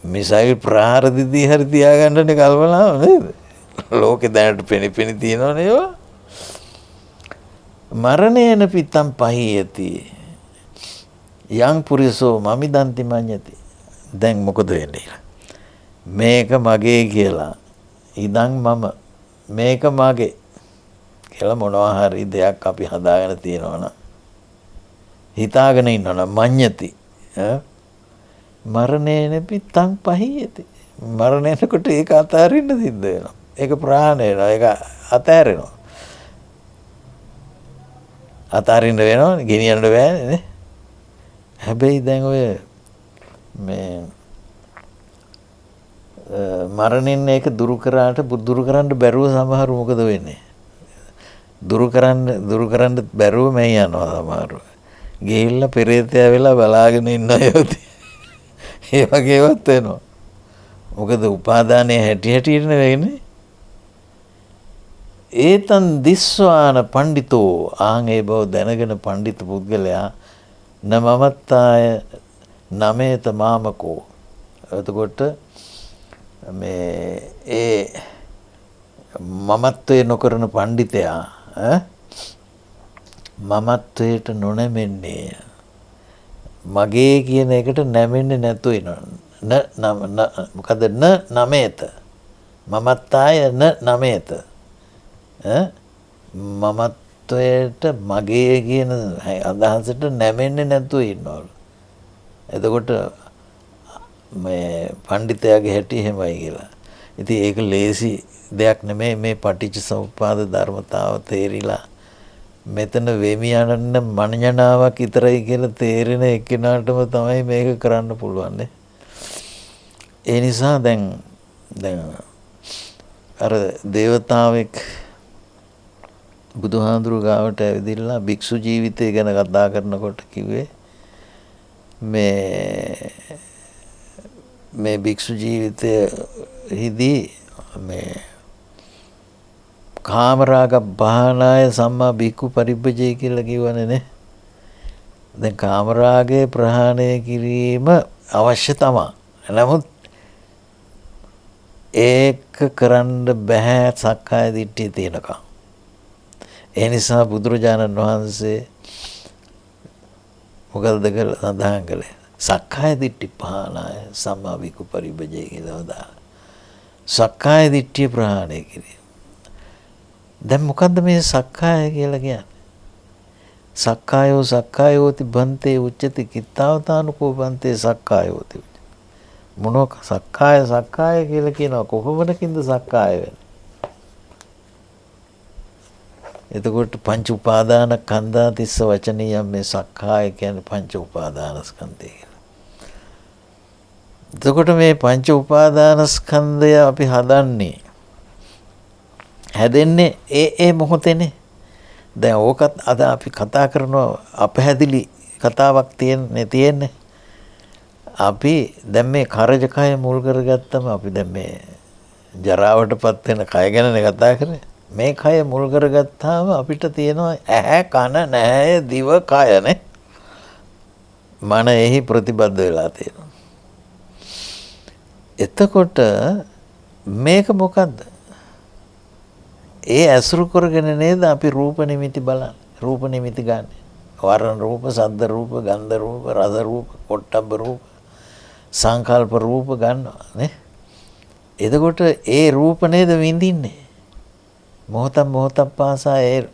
මිසයිල් ප්‍රහාර දිදී හරි තියාගන්නනේ කල්පනාව නේද? ලෝකේ දැනට පෙනි තියෙනවනේ ඒවා. මරණයන පිටම් පහියති. යං පුරිසෝ මමිදන්ති මඤ්ඤති. දැන් මොකද වෙන්නේ? මේක මගේ කියලා. ඉදන් මම මේක මගේ කියලා මොනවා හරි දෙයක් අපි හදාගෙන තියෙනවනම් හිතාගෙන ඉන්නවනම් මඤ්ඤති. මරණයන පිටම් පහියති. මරණයනකොට ඒක අතාරින්න සිද්ධ වෙනවා. ඒක ප්‍රහාණය වෙනවා. ඒක අතහැරෙනවා. අතාරින්න වෙනවා ගෙනියන්න බෑනේ. හැබැයි දැන් ඔය මේ මරණින් ඒක දුරු කරන්න බැරුව සමහරු මොකද වෙන්නේ? දුරු කරන්න බැරුව මේ යනවා සමහරු. ගිහිල්ලා පෙරේතයා වෙලා බලාගෙන ඉන්න අය ඒ වගේවත් වෙනවා. මොකද උපාදානයේ හැටියට වෙන්නේ. ඒතන් දිස්වාන පඬිතෝ ආන් ඒ බව දැනගෙන පඬිත පුද්ගලයා නමමත්තාය නමේත මාමකෝ. එතකොට මේ ඒ මමත්වයේ නොකරන පඬිතයා මමත්වයට නොනැමෙන්නේ මගේ කියන එකට නැමෙන්නේ නැතු වෙනවා. මොකද නමේත මමත්තාය නමේත මමත්වයට මගේ කියන අදහසට නැමෙන්නේ නැතුව ඉන්නවලු. එතකොට මේ පඬිතයාගේ හැටි එහෙමයි කියලා. ඉතින් ඒක ලේසි දෙයක් නෙමෙයි. මේ පටිච්ච සමුප්පාද ධර්මතාව තේරිලා මෙතන වෙමි යනන්න මඤ්ඤණාවක් විතරයි කියලා තේරෙන එක්කෙනාටම තමයි මේක කරන්න පුළුවන්. ඒ නිසා දැන් අර දේවතාවෙක් බුදුහාඳුරු ගාවට ඇවිදilla භික්ෂු ජීවිතය ගැන කතා කරනකොට කිව්වේ මේ භික්ෂු ජීවිතයේදී මේ කාමරාග බහනාය සම්මා භික්ඛු පරිබ්බජේ කියලා කිව්වනේ නේ. දැන් කාමරාගේ ප්‍රහාණය කිරීම අවශ්‍ය තමයි. නමුත් ඒක කරන්න බෑ සක්කාය දිට්ඨිය තියෙනකම්. ඒ නිසා බුදුරජාණන් වහන්සේ මොකද සඳහන් කළේ? සක්කාය දිට්ඨි පහනාය සම්මා භික්ඛු පරිබ්බජේ කියලා දාලා. සක්කාය දිට්ඨිය ප්‍රහාණය කිරීම. දැන් මොකද්ද මේ සක්කාය කියලා කියන්නේ? සක්කායෝති බන්තේ උච්චති කිත්තාවතානුකෝ බන්තේ සක්කායෝති. මොනක සක්කාය කියලා කියනවා කොහොමදකින්ද සක්කාය වෙන්නේ? එතකොට පංච උපාදාන කන්දා තිස්ස වචනීයම් මේ සක්කාය කියන්නේ පංච උපාදාන ස්කන්ධය කියලා. එතකොට මේ පංච උපාදාන ස්කන්ධය අපි හදන්නේ හැදෙන්නේ ඒ මොහොතේනේ. දැන් ඕකත් අද අපි කතා කරනවා අපහැදිලි කතාවක් තියෙන්නේ. අපි දැන් මේ කරජකය මුල් කරගත්තම අපි දැන් මේ ජරාවටපත් වෙන කය ගැනනේ කතා කරන්නේ. මේ කය මුල් කරගත්තාම අපිට තියෙනවා ඇහැ කන නැහැ දිව කයනේ. මන එහි ප්‍රතිබද්ධ වෙලා තියෙනවා. එතකොට මේක මොකද්ද? ඒ ඇසුරු කරගෙන නේද අපි රූප නිමිති බලන්නේ. රූප නිමිති ගන්න. වර්ණ රූප, ශබ්ද රූප, ගන්ධ රූප, රස රූප, පොට්ටබ්බ රූප, සංකල්ප රූප ගන්නවා නේ. එතකොට ඒ රූප නේද විඳින්නේ. මොහොතක් පාසා ඒ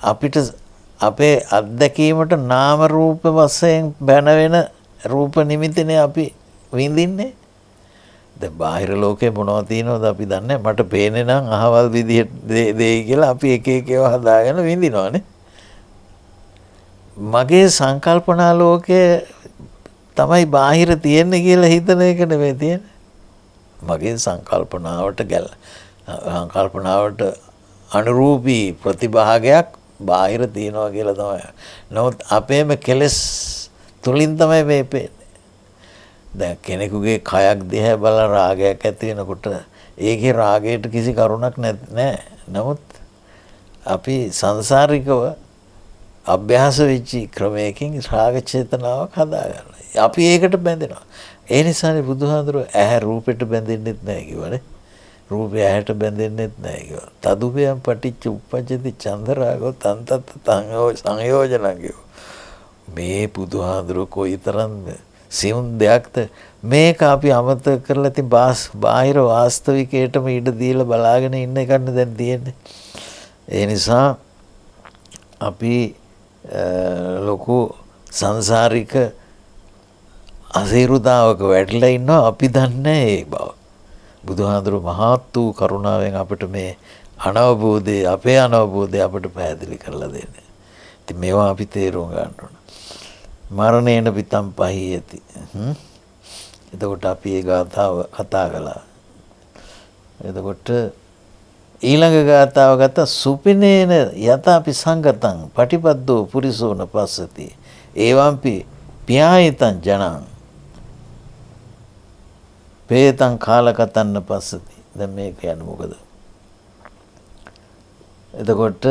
අපිට අපේ අත්දැකීමට නාම රූප වශයෙන් බැන වෙන රූප නිමිතිනේ අපි විඳින්නේ. දැන් බාහිර ලෝකේ මොනවද තියෙනවද අපි දන්නේ. මට පේන්නේ නම් අහවල් විදිහට දෙයි කියලා අපි එක ඒවා හදාගෙන විඳිනවානේ. මගේ සංකල්පනා ලෝකයේ තමයි බාහිර තියෙන්නේ කියලා හිතන එක නෙමෙයි තියෙන්නේ. මගේ සංකල්පනාවට අනුරූපී ප්‍රතිභාගයක් බාහිර තියෙනවා කියලා තමයි. නමුත් අපේම කෙලස් තුලින් තමයි මේ පේන්නේ. දැන් කෙනෙකුගේ කයක් දිහා බලලා රාගයක් ඇති වෙනකොට ඒකේ රාගයට කිසි කරුණක් නැහැ. නමුත් අපි සංසාරිකව අභ්‍යාස වෙච්ච ක්‍රමයකින් රාග චේතනාවක් හදාගන්නවා. අපි ඒකට බැඳෙනවා. ඒ නිසානේ බුදුහාඳුර ඇහැ රූපෙට බැඳෙන්නෙත් නැහැ කිව්වනේ. රූපය ඇහැට බැඳෙන්නෙත් නැහැ කිව්වා. තදුපයන් පටිච්ච උප්පජ්ජති චන්දරාගෝ තන්තත් සංයෝජනං කිව්වා. මේ බුදුහාඳුර කොයිතරම් සියුම් දෙයක්ද මේක අපි අමතක කරලා ඉතින් බාහිර වාස්තවිකයටම ඉඩ දීලා බලාගෙන ඉන්න එකනේ දැන් තියෙන්නේ. ඒ නිසා අපි ලොකු සංසාරික අසීරුතාවක වැටලා ඉන්නවා. අපි දන්නේ ඒ බව. බුදුහාඳුර මහත් වූ කරුණාවෙන් අපිට මේ අපේ අනවබෝධය අපිට පැහැදිලි කරලා දෙන්නේ. මේවා අපි තේරුම් ගන්න ඕන. මරණේන පිටම් පහියති. එතකොට අපි ඒ ගාථාව කතා කළා. එතකොට ඊළඟ ගාථාව ගත්ත සුපිනේන යතාපි සංගතං පටිපද්දෝ පුරිසෝන පස්සති ඒවම්පි පියායිතං ජනං පේතං කාලකතන්න පස්සති. දැන් මේක කියන්නේ මොකද? එතකොට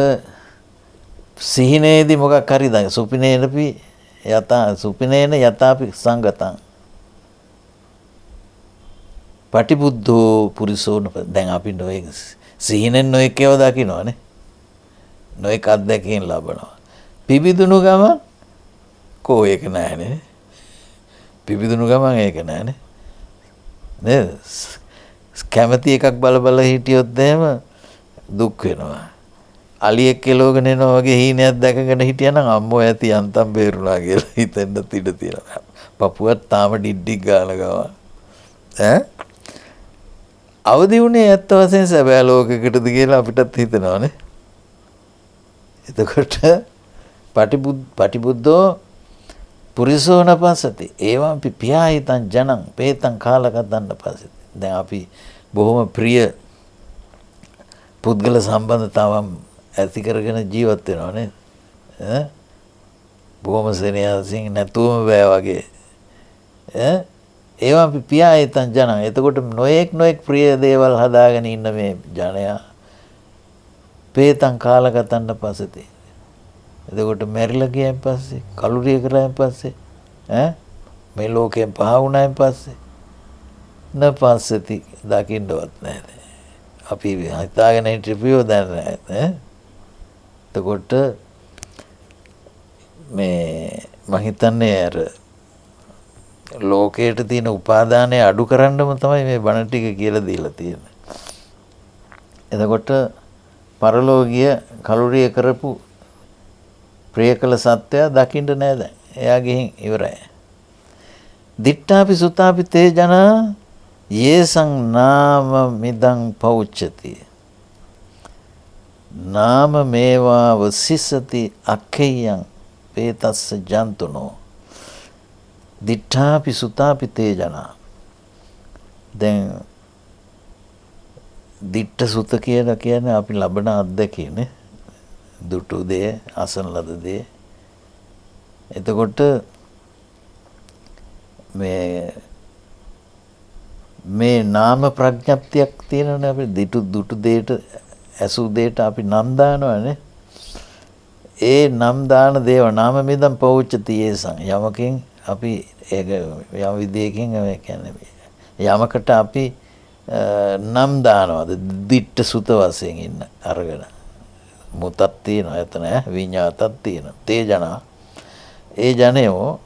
සිහිනේදී මොකක් හරි දැන් සුපිනේනපි සුපිනේන යතාපි සංගතං පටිබුද්ධෝ පුරිසෝන. දැන් අපි නොයෙක් සිහිනෙන් නොයෙක් ඒවා දකින්නවනේ. නොයෙක් අත්දැකීම් ලබනවා. පිබිදුණු ගමන් කෝ ඒක නැහැනේ. පිබිදුණු ගමන් ඒක නැහැනේ. නේද? කැමති එකක් බල බල හිටියොත් එහෙම දුක් වෙනවා. අලියෙක් කෙලවගෙන එනවා වගේ හීනයක් දැකගෙන හිටියනම් අම්මෝ ඇති යන්තම් බේරුණා කියලා හිතෙන්න තිඩ තියෙනවා. පපුවත් තාම ඩිඩ්ඩික් ගාන ගවා. අවදි වුණේ ඇත්ත වශයෙන් සැබෑ ලෝකයකටද කියලා අපිටත් හිතෙනවානේ. එතකොට පටිබුද්ධෝ පුරිසෝන පස්සති ඒවම්පි පියායිතං ජනං පේතං කාලකතන්න පස්සති. දැන් අපි බොහොම ප්‍රිය පුද්ගල සම්බන්ධතාවම් ඇති කරගෙන ජීවත් වෙනවා නේද? බොහොම සෙනෙහසින් නැතුවම බෑ වගේ. ඒවම්පි පියායිතං ජනං. එතකොට නොයෙක් ප්‍රිය දේවල් හදාගෙන ඉන්න මේ ජනයා පේතං කාලකතන්න පස්සති. එතකොට මැරිලා ගියන් පස්සේ කලුරිය කරාන් පස්සේ මේ ලෝකයෙන් පහ වුණාන් පස්සේ නපස්සති දකින්නවත් නැහැ. අපි හිතාගෙන ඉන්ටර්වියු දැන් නැහැ. එතකොට මේ මම හිතන්නේ අර ලෝකයට තියෙන උපාදානය අඩු කරන්නම තමයි මේ බණ ටික කියලා දීලා තියෙන්නේ. එතකොට පරලෝකීය කලුරිය කරපු ප්‍රිය කළ සත්‍යය දකින්න නෑ දැන්. එයා ගිහින් ඉවරයි. දිට්ඨාපි සුතාපි තේ ජනා යේසං නාම මිදං පෞච්චති. නාම මේවා වසිසති අක්ඛයං පේතස්ස ජන්තුනෝ. දිට්ඨාපි සුතාපි තේ ජනා. දැන් දිට්ඨ සුත කියලා කියන්නේ අපි ලබන අත්දැකීමනේ. දුටු දේ, අසන ලද දේ. එතකොට මේ නාම ප්‍රඥප්තියක් තියෙනවනේ අපි දුටු දෙයට ඇසු දෙයට අපි නම් දානවනේ. ඒ නම් දාන දේව නාම මිදම් පෞච්චති යේසං. යමකින් අපි ඒක යම් විදියකින් මේ කියන්නේ යමකට අපි නම් දානවාද දිට්ඨ සුත වශයෙන් ඉන්න අරගෙන මුතක් තියෙනවා එතන විඤ්ඤාතක් තියෙනවා තේ ජනා. ඒ ජනයෝ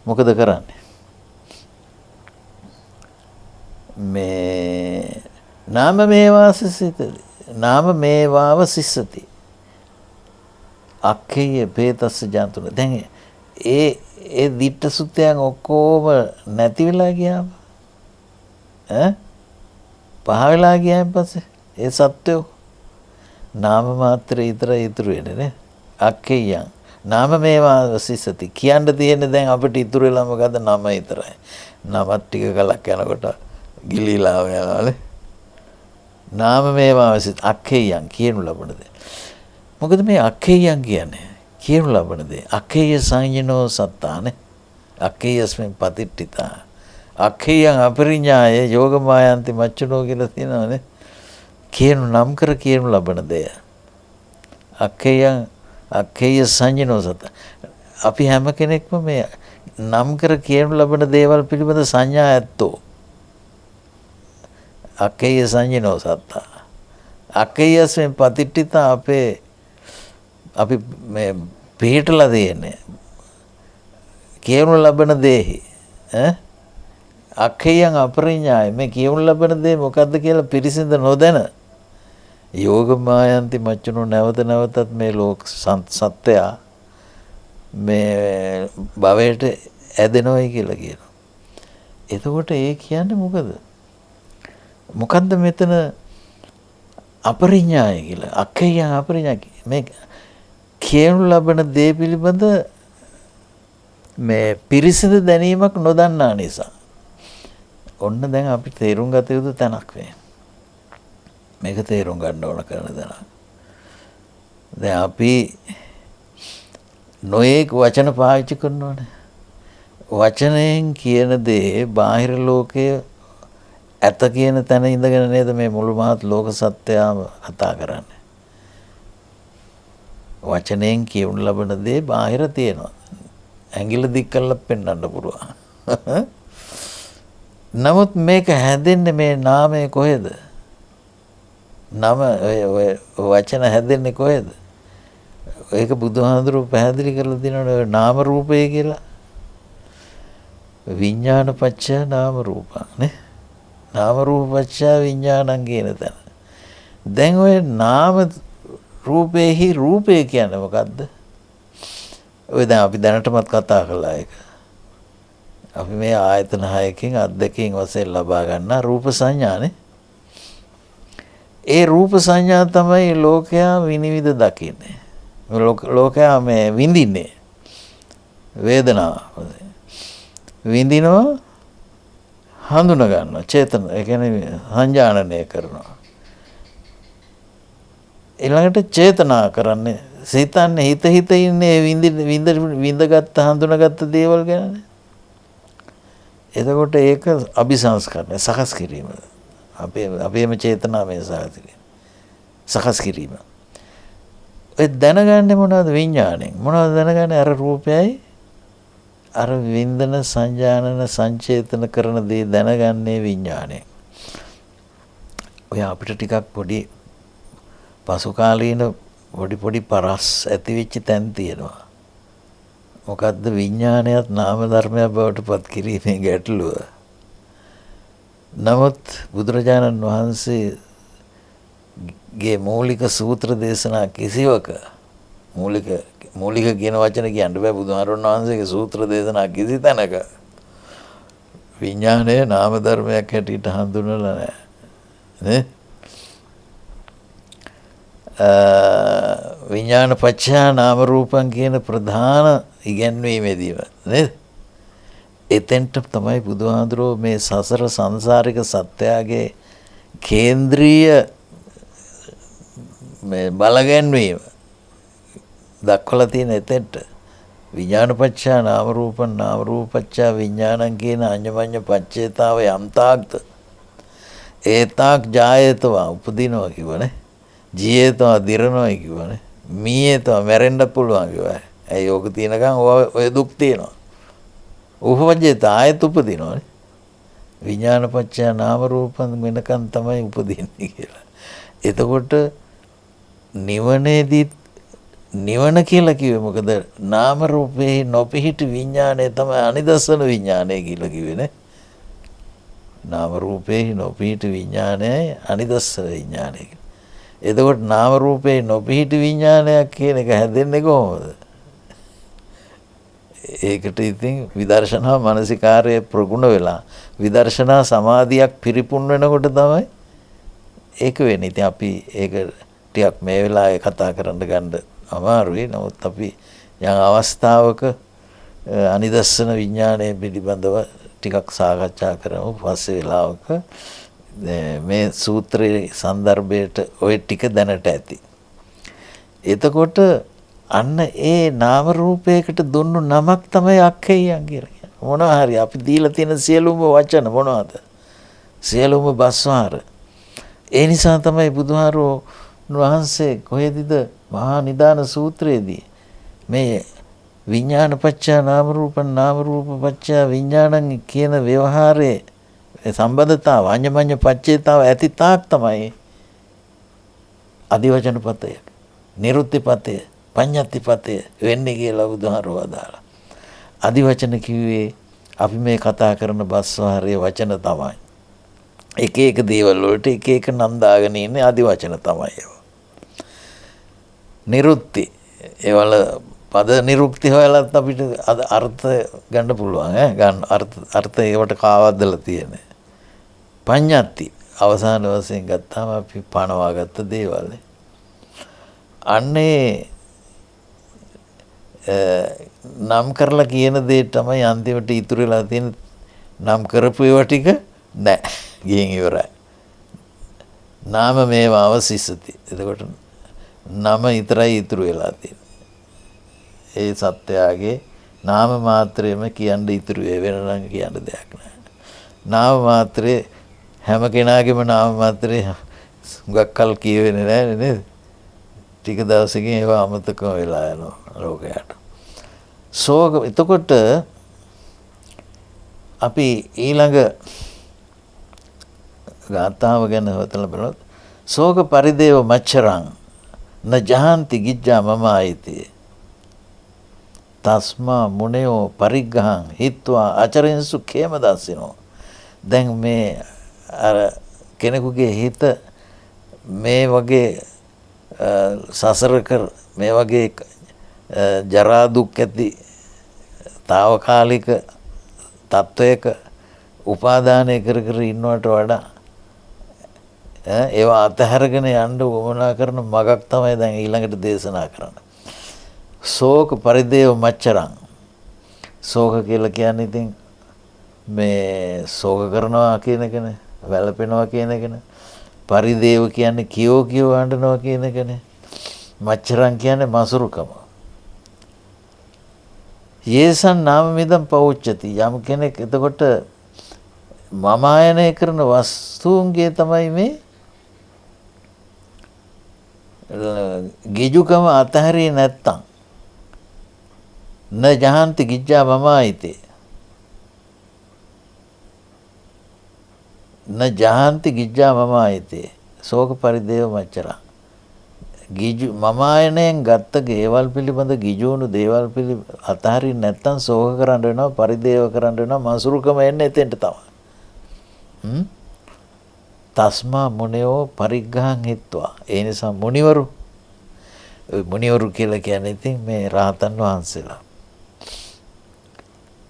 මොකද කරන්නේ? මේ නාම මේවාව සිස්සති අක්ඛේ පේතස්ස ජන්තුන. දැන් ඒ දිට්ඨ සුතයන් ඔක්කොම නැති වෙලා ගියාම පහ වෙලා ගියාන් පස්සේ ඒ සත්‍යෝ නාම මාත්‍ර විතරයි ඉතුරු වෙන්නේ නේ. අක්ඛයන් නාම මේවා සිසති කියන්න තියෙන්නේ දැන් අපිට ඉතුරු වෙලා මොකද? නම විතරයි. නමත් ටික කලක් යනකොට ගිලිලා යනවානේ. නාම මේවා සිත අක්ඛයන් කියනු ලබන දේ. මොකද මේ අක්ඛයන් කියන්නේ කියනු ලබන දේ. අක්ඛේය සංයනෝ සත්තානේ. අක්ඛේයස්මින් පතිට්ඨිතා. අක්ඛයන් අපරිඥාය යෝගමායන්ති මච්චනෝ කියලා තියෙනවානේ. කියනු නම් කර කියනු ලබන දේ. අක්ඛේය සංයනෝ සත්ත. අපි හැම කෙනෙක්ම මේ නම් කර කියනු ලබන දේවල් පිළිබඳ සංඥා ඇත්තෝ. අක්ඛේය සංයනෝ සත්තා. අක්ඛේයස්මින් පතිට්ඨිතා අපි මේ පිටලා දෙන්නේ කියනු ලබන දෙහි අක්ඛයන් අපරිඥාය මේ කියනු ලබන දේ මොකද්ද කියලා පිරිසිඳ නොදැන යෝගමායන්ති මච්චුනෝ නැවත නැවතත් මේ ලෝක සත්‍යය මේ භවයට ඇදෙනවයි කියලා කියනවා. එතකොට ඒ කියන්නේ මොකද? මොකද්ද මෙතන අපරිඥාය කියලා? අක්ඛයන් අපරිඥාය මේ කියනු ලබන දේ පිළිබඳ මේ පිරිසිදු දැනීමක් නොදන්නා නිසා ඔන්න දැන් අපි තේරුම් ගත යුතු තැනක් වේ. මේක තේරුම් ගන්න ඕන කරන දන. දැන් අපි නොයෙක් වචන පාවිච්චි කරනවානේ. වචනයෙන් කියන දේ බාහිර ලෝකයේ ඇත කියන තැන ඉඳගෙන නේද මේ මුළු මහත් ලෝක සත්‍යයම කතා කරන්නේ. වචනයෙන් කියවුන ලබන දේ බාහිර තියෙනවා. ඇඟිල්ල දික් කරලා පෙන්වන්න පුළුවන්. නමුත් මේක හැදෙන්නේ මේ නාමයේ කොහෙද? නම වචන හැදෙන්නේ කොහෙද? ඒක බුදුහාඳුරු පැහැදිලි කරලා දෙනවනේ නාම රූපය කියලා. විඥාන පත්‍ය නාම රූපං නේ. නාම රූප පත්‍ය විඥානං කියන තැන. දැන් ඔය නාම රූපේහි රූපේ කියන්නේ මොකද්ද? ඔය දැන් අපි දැනටමත් කතා කළා ඒක. අපි මේ ආයතන 6කින් අද්දකින් වශයෙන් ලබා ගන්නා රූප සංඥානේ. ඒ රූප සංඥා තමයි ලෝකයා විනිවිද දකින්නේ. ලෝකයා මේ විඳින්නේ වේදනාව. විඳිනවා හඳුන ගන්නවා චේතන ඒ කියන්නේ සංජානනය කරනවා. ඊළඟට චේතනා කරන්නේ සිතන්නේ හිත ඉන්නේ විඳගත් හඳුනගත් දේවල් ගැනනේ. එතකොට ඒක අபிසංස්කරණය සකස් කිරීම. අපේම චේතනාවේ සකස් කිරීම. ඒ දැනගන්නේ මොනවද විඥාණයෙන්? මොනවද දැනගන්නේ අර රූපයයි අර වින්දන සංජානන සංචේතන කරන දේ දැනගන්නේ විඥාණයෙන්. ඔය අපිට ටිකක් පොඩි පසු කාලීන පොඩි පරස් ඇති වෙච්ච තැන් තියෙනවා. මොකද්ද විඥානයත් නාම ධර්මයක් බවට පත් කිරීමේ ගැටලුව. නමුත් බුදුරජාණන් වහන්සේගේ මූලික සූත්‍ර දේශනා කිසිවක මූලික කියන වචන කියන්න බෑ. බුදුහාරණ වහන්සේගේ සූත්‍ර දේශනා කිසි තැනක විඥානය නාම ධර්මයක් හැටියට හඳුන්වලා නැහැ නේ. විඥාන පත්‍ය නාම රූපං කියන ප්‍රධාන ඉගැන්වීමේදීම නේද? එතෙන්ට තමයි බුදුහාඳුරෝ මේ සසර සංසාරික සත්‍යයේ කේන්ද්‍රීය මේ බලගැන්වීම දක්වලා තියෙන එතෙන්ට විඥාන පත්‍ය නාම රූපං නාම රූප පත්‍ය විඥානං කියන අඤ්ඤමඤ්ඤ පච්චේතාව යම්තාක්ද ඒතාක් ජායතවා උපදිනවා කියවනේ. ජීයතවා දිරනවා කියවනේ. මීයතවා මැරෙන්න පුළුවන් කියවනේ. ඇයි ඕක තියෙනකන් ඔය දුක් තියෙනවා. උපවජ්ජේත ආයත උපදිනවනේ. විඥාන පත්‍ය නාම රූපං වෙනකන් තමයි උපදින්නේ කියලා. එතකොට නිවනේදී නිවන කියලා කිව්වේ මොකද? නාම රූපේ නොපිහිට විඥානය තමයි අනිදස්සන විඥානය කියලා කිව්වේ නේ. නාම රූපේ නොපිහිට විඥානයයි අනිදස්සන විඥානය. එතකොට නාම රූපේ නොපිහිට විඥානයක් කියන එක හැදෙන්නේ කොහොමද? ඒකට ඉතින් විදර්ශනා මානසිකාර්යය ප්‍රගුණ වෙලා විදර්ශනා සමාධියක් පිරිපුන් වෙනකොට තමයි ඒක වෙන්නේ. ඉතින් අපි ඒක ටිකක් මේ වෙලාවේ කතා කරන්න ගන්න අමාරුයි. නමුත් අපි යම් අවස්ථාවක අනිදස්සන විඥානය පිළිබඳව ටිකක් සාකච්ඡා කරමු. පස්සේ වෙලාවක මේ සූත්‍රයේ සන්දර්භයට ওই ටික දැනට ඇති. එතකොට අන්න ඒ නාම රූපයකට දුන්නු නමක් තමයි අක්ඛේයයන් කියලා. මොනවා හරි අපි දීලා තියෙන සියලුම වචන මොනවද? සියලුම බස්වාර. ඒ නිසා තමයි බුදුහාරෝ වහන්සේ කොහෙදද මහා නිදාන සූත්‍රයේදී මේ විඥාන පත්‍ය නාම රූපං නාම රූප පත්‍ය විඥානං කියන ව්‍යවහාරයේ සම්බන්ධතාව අඤ්ඤමඤ්ඤ පච්චේතාව ඇති තාක් තමයි අදිවචන පතය නිරුත්ති පතය පඤ්ඤත්ති පතය වෙන්නේ කියලා බුදුහාරෝ වදාලා. අදිවචන කිව්වේ අපි මේ කතා කරන බස්වාරයේ වචන තමයි. එක එක දේවල් වලට එක එක නම් දාගෙන ඉන්නේ අදිවචන තමයි ඒවා. නිරුත්ති ඒවල පද නිරුක්ති හොයලත් අපිට අර්ථ ගන්න පුළුවන් ගන්න අර්ථ ඒවට කාවද්දලා තියෙන්නේ. පඤ්ඤත්ති අවසාන වශයෙන් ගත්තාම අපි පණවාගත්ත දේවල්. අන්නේ නම් කරලා කියන දේ තමයි අන්තිමට ඉතුරු වෙලා තියෙන නම් කරපු ඒවා ටික නැහැ. ගිහින් ඉවරයි. නාම මේවා අවසිස්සති. එතකොට නම විතරයි ඉතුරු වෙලා තියෙන්නේ. ඒ සත්‍යයේ නාම මාත්‍රයම කියන්න ඉතුරු වෙන නම් කියන්න දෙයක් නැහැ. නාම මාත්‍රේ හැම කෙනාගේම නාම මාත්‍රේ හුඟක් කල් කියවෙන්නේ නැහැ නේද? ටික දවසකින් ඒවා අමතකම වෙලා යනවා ලෝකයට. ශෝක එතකොට අපි ඊළඟ ගාථාව ගැන හිතලා බලනොත් ශෝක පරිදේව මච්චරං න ජහන්ති ගිජ්ජා මම ආයිති තස්මා මුනයෝ පරිග්ගහං හිත්වා අචරින්සු කේම දස්සිනෝ. දැන් මේ අර කෙනෙකුගේ හිත මේ වගේ සසරක මේ වගේ ජරා දුක් ඇති తాවකාලික තත්වයක උපාදානය කර කර ඉන්නවට වඩා ඒවා අතහැරගෙන යන්න උවමනා කරන මගක් තමයි දැන් ඊළඟට දේශනා කරන්නේ. ශෝක පරිදේව මච්චරං. ශෝක කියලා කියන්නේ ඉතින් මේ ශෝක කරනවා කියන එකනේ, වැළපෙනවා කියන එකනේ. පරිදේව කියන්නේ කියෝ අඬනවා කියන එකනේ. මච්චරං කියන්නේ මසුරුකම. යේසන් නාම මිදම් පෞච්චති. යම් කෙනෙක් එතකොට මම ආයනය කරන වස්තුන්ගේ තමයි මේ ගිජුකම අතහැරියේ නැත්තම් න ජහන්ති ගිජ්ජා මම ආයිතේ න ජහන්ති ගිජ්ජා මම ආයිතේ ශෝක පරිදේව මච්චරං. ගිජු මම ආයනයෙන් ගත්ත දේවල් පිළිබඳ ගිජුණු දේවල් අතහරින්න නැත්තම් ශෝක කරන්න වෙනවා, පරිදේව කරන්න වෙනවා, මසුරුකම එන්නේ එතෙන්ට තමයි. තස්මා මුනයෝ පරිග්ගහං හිත්වා. ඒ නිසා මුනිවරු කියලා කියන්නේ ඉතින් මේ රහතන් වහන්සේලා.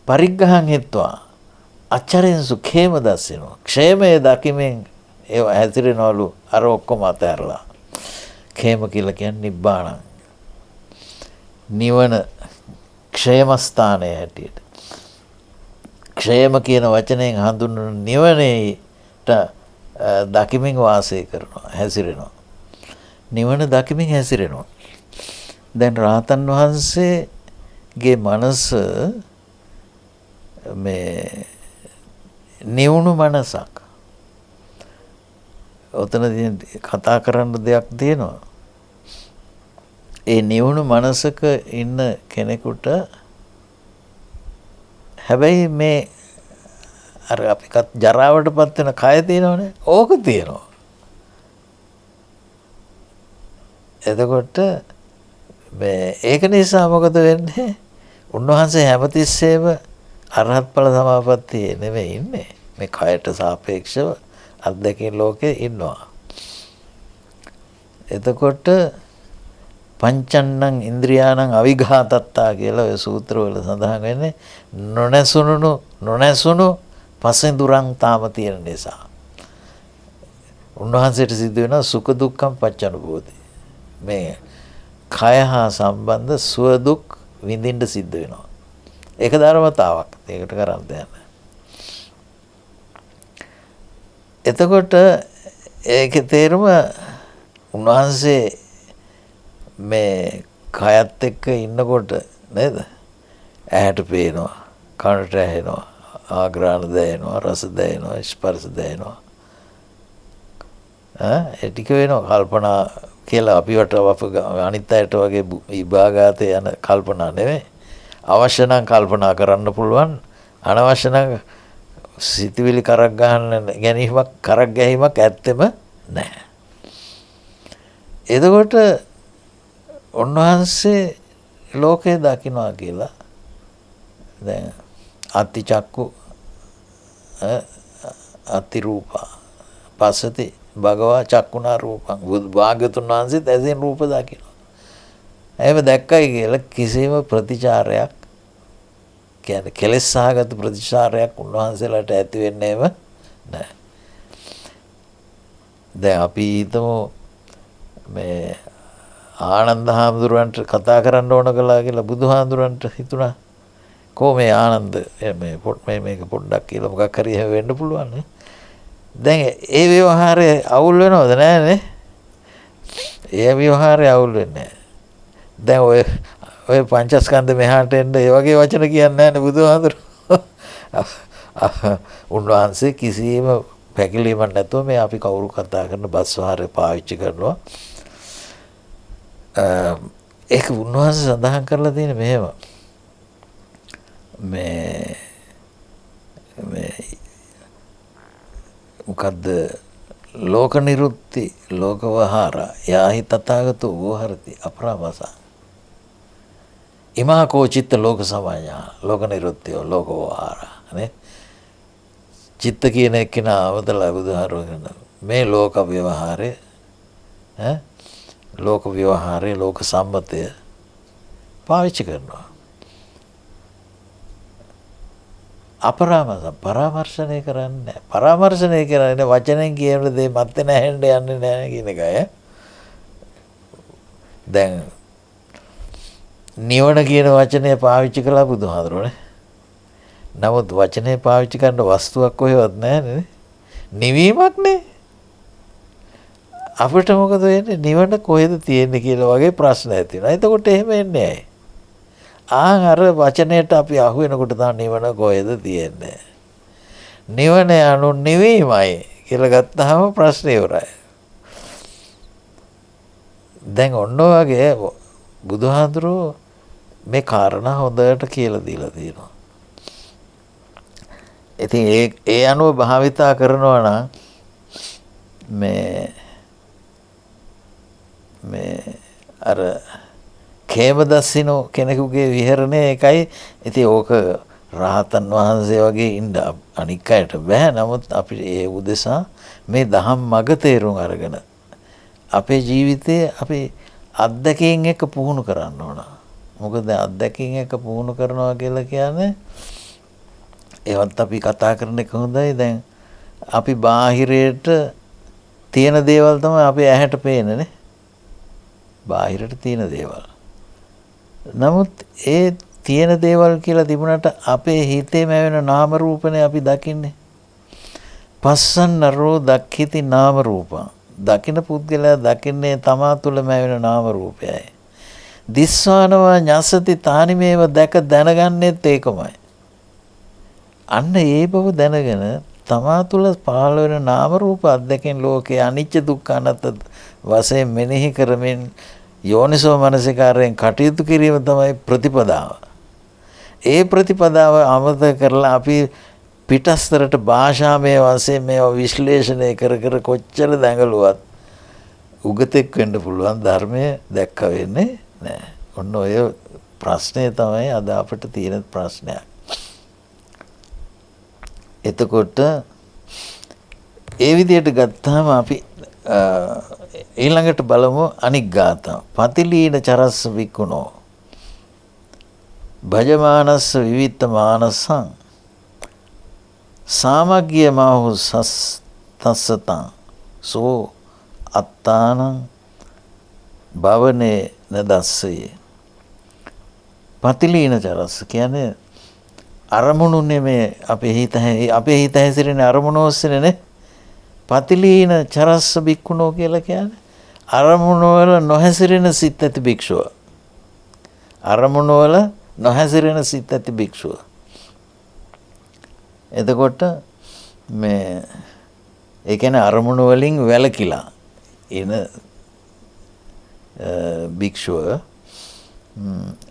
පරිග්ගහං හිත්වා අචරෙන් සුඛේම දස්සිනෝ. ക്ഷേමයේ දකිමින් ඒව හැසිරෙනවලු අර ඔක්කොම අතහැරලා. ඛේම කියලා කියන්නේ නිබ්බාණං. නිවන ക്ഷേම ස්ථානයේ හැටියට. ക്ഷേම කියන වචනයෙන් හඳුන්වන නිවනේට දකිමින් වාසය කරනවා, හැසිරෙනවා. නිවන දකිමින් හැසිරෙනවා. දැන් රහතන් වහන්සේගේ මනස මේ නිවුණු මනසක්. ඔතනදී කතා කරන්න දෙයක් තියෙනවා. ඒ නිවුණු මනසක ඉන්න කෙනෙකුට හැබැයි මේ අර අපි ජරාවටපත් වෙන කය තියෙනවනේ, ඕක තියෙනවා. එතකොට මේ ඒක නිසා මොකද වෙන්නේ? උන්වහන්සේ හැමතිස්සෙම අරහත් ඵල සමාපත්තියේ නෙවෙයි ඉන්නේ. මේ කයට සාපේක්ෂව අත්දැකීම් ලෝකේ ඉන්නවා. එතකොට පංචන්නං ඉන්ද්‍රියාණං අවිඝාතත්තා කියලා ඔය සූත්‍රවල සඳහන් වෙන්නේ නොනැසුණු පසෙඳුරන් තාම තියෙන නිසා. උන්වහන්සේට සිද්ධ වෙනවා සුඛ දුක්ඛම් පච්චනුභූති. මේ කය හා සම්බන්ධ සුව දුක් විඳින්න සිද්ධ වෙනවා. ඒක ධර්මතාවක්. ඒකට කරන්න දෙයක් නැහැ. එතකොට ඒකේ තේරුම උන්වහන්සේ මේ කයත් එක්ක ඉන්නකොට නේද? ඇහැට පේනවා, කනට ඇහෙනවා, ආග්‍රහණ දැනෙනවා, රස දැනෙනවා, ස්පර්ශ දැනෙනවා. ඒ ටික වෙනවා කල්පනා කියලා අපිට අනිත් අයට වගේ විභාගාතේ යන කල්පනා නෙවෙයි. අවශ්‍ය නම් කල්පනා කරන්න පුළුවන්. අනවශ්‍ය නම් සිතවිලි කරක් ගැනීමක් ඇත්තෙම නැහැ. එතකොට උන්වහන්සේ ලෝකේ දකින්නවා කියලා දැන් අතිචක්කු අතිරූපා පස්සති භගවා චක්කුණා රූපං. භාග්‍යතුන් වහන්සේත් ඇසෙන් රූප දකිනවා. එහෙම දැක්කයි කියලා කිසිම ප්‍රතිචාරයක් කියන්නේ කෙලෙස් සහගත ප්‍රතිචාරයක් උන්වහන්සේලාට ඇති වෙන්නේම නැහැ. දැන් අපි හිතමු මේ ආනන්ද හාමුදුරුවන්ට කතා කරන්න ඕන කළා කියලා බුදුහාමුදුරුවන්ට හිතුණා. කොහොමේ ආනන්ද මේක පොඩ්ඩක් කියලා මොකක් හරි එහෙම වෙන්න පුළුවන් නේ. දැන් ඒ ව්‍යවහාරය අවුල් වෙනවද නැහනේ? ඒ ව්‍යවහාරය අවුල් වෙන්නේ නැහැ. දැන් ඔය පංචස්කන්ධ මෙහාට එන්න ඒ වගේ වචන කියන්නේ නැහැ නේ බුදුහාමුදුරුවෝ. උන්වහන්සේ කිසිම පැකිලීමක් නැතුව මේ අපි කවුරු කතා කරන බස් වාහනේ පාවිච්චි කරනවා. ඒක උන්වහන්සේ සඳහන් කරලා තියෙන මෙහෙම මේ මොකද්ද ලෝක නිරුත්ති ලෝක වහාර යාහි තථාගතෝ වෝහරති අපරාමසා ඉමා කෝචිත්ත ලෝක සමඤ්ඤා ලෝක නිරුත්ති ලෝක වහාර නේ චිත්ත කියන එක්කන අවතලා බුදුහාරවගෙන මේ ලෝක ව්‍යවහාරය ලෝක ව්‍යවහාරය ලෝක සම්මතය පාවිච්චි කරනවා. අපරාමස පරාමර්ශනය කරන්නේ පරාමර්ශනය කරන්නේ වචනෙන් කියන දේ මැත්තේ නැහෙන්න යන්නේ නැහැ කියන එකයි. දැන් නිවන කියන වචනය පාවිච්චි කළා බුදුහාමුදුරුවනේ. නමුත් වචනේ පාවිච්චි කරන වස්තුවක් කොහෙවත් නැහැ නේ. නිවීමක් නේ. අපිට මොකද වෙන්නේ නිවන කොහෙද තියෙන්නේ කියලා වගේ ප්‍රශ්න ඇති වෙනවා. එතකොට එහෙම එන්නේ ඇයි? අර වචනයට අපි අහු වෙනකොට තමයි නිවන කොහෙද තියෙන්නේ. නිවන යනු නිවීමයි කියලා ගත්තාම ප්‍රශ්නේ ඉවරයි. දැන් ඔන්න වගේ බුදුහාඳුරෝ මේ කාරණා හොඳට කියලා දීලා තියෙනවා. ඉතින් ඒ අනුව භාවිතා කරනවා නම් මේ අර කේමදස්සිනෝ කෙනෙකුගේ විහරණය එකයි. ඉතින් ඕක රහතන් වහන්සේ වගේ ඉන්න අනික් අයට බෑ. නමුත් අපි ඒ උදෙසා මේ දහම් මඟ තේරුම් අරගෙන අපේ ජීවිතයේ අපි අත්දැකීම් එක්ක පුහුණු කරන්න ඕන. මොකද අත්දැකීම් එක්ක පුහුණු කරනවා කියලා කියන්නේ ඒවත් අපි කතා කරන එක හොඳයි. දැන් අපි බාහිරයට තියෙන දේවල් තමයි අපේ ඇහැට පේන්නේ. බාහිරට තියෙන දේවල්. නමුත් ඒ තියෙන දේවල් කියලා තිබුණාට අපේ හිතේම වෙන නාම රූපනේ අපි දකින්නේ. පස්සන්නරෝ දක්ඛිති නාම රූපං. දකින්න පුද්ගලයා දකින්නේ තමා තුළම වෙන නාම රූපයයි. දිස්වානවා ඤසති තානිමේව දැක දැනගන්නෙත් ඒකමයි. අන්න ඒ බව දැනගෙන තමා තුළ පහළ වෙන නාම රූප අධ්‍යක්ෂින් ලෝකේ අනිච්ච දුක්ඛ අනාත්ම වශයෙන් මෙනෙහි කරමින් යෝනිසෝ මනසිකාරයෙන් කටයුතු කිරීම තමයි ප්‍රතිපදාව. ඒ ප්‍රතිපදාව අමතක කරලා අපි පිටස්තරට භාෂාමය වශයෙන් මේවා විශ්ලේෂණය කර කොච්චර දඟලුවත් උගතෙක් වෙන්න පුළුවන් ධර්මය දැක්ක වෙන්නේ නැහැ. ඔන්න ඔය ප්‍රශ්නේ තමයි අද අපිට තියෙන ප්‍රශ්නයක්. එතකොට ඒ විදිහට ගත්තාම අපි ඊළඟට බලමු අනික් ගාථා. පතිලීන චරස්ස විකුණෝ භජමානස්ස විවිත්ත මානසං සාමග්ගය මාහු තස්සතං සෝ අත්තානං භවනේ නදස්සයේ. පතිලීන චරස්ස කියන්නේ අරමුණුනේ මේ අපේ හිත හැසිරෙන අරමුණ ඔස්සේනේ නේ. පතිලීන චරස්ස බික්කුණෝ කියලා කියන්නේ අරමුණ වල නොහැසිරෙන සිත් ඇති භික්ෂුව. අරමුණ වල නොහැසිරෙන සිත් ඇති භික්ෂුව. එතකොට මේ ඒ කියන්නේ අරමුණ වලින් වැළකීලා ඉන භික්ෂුව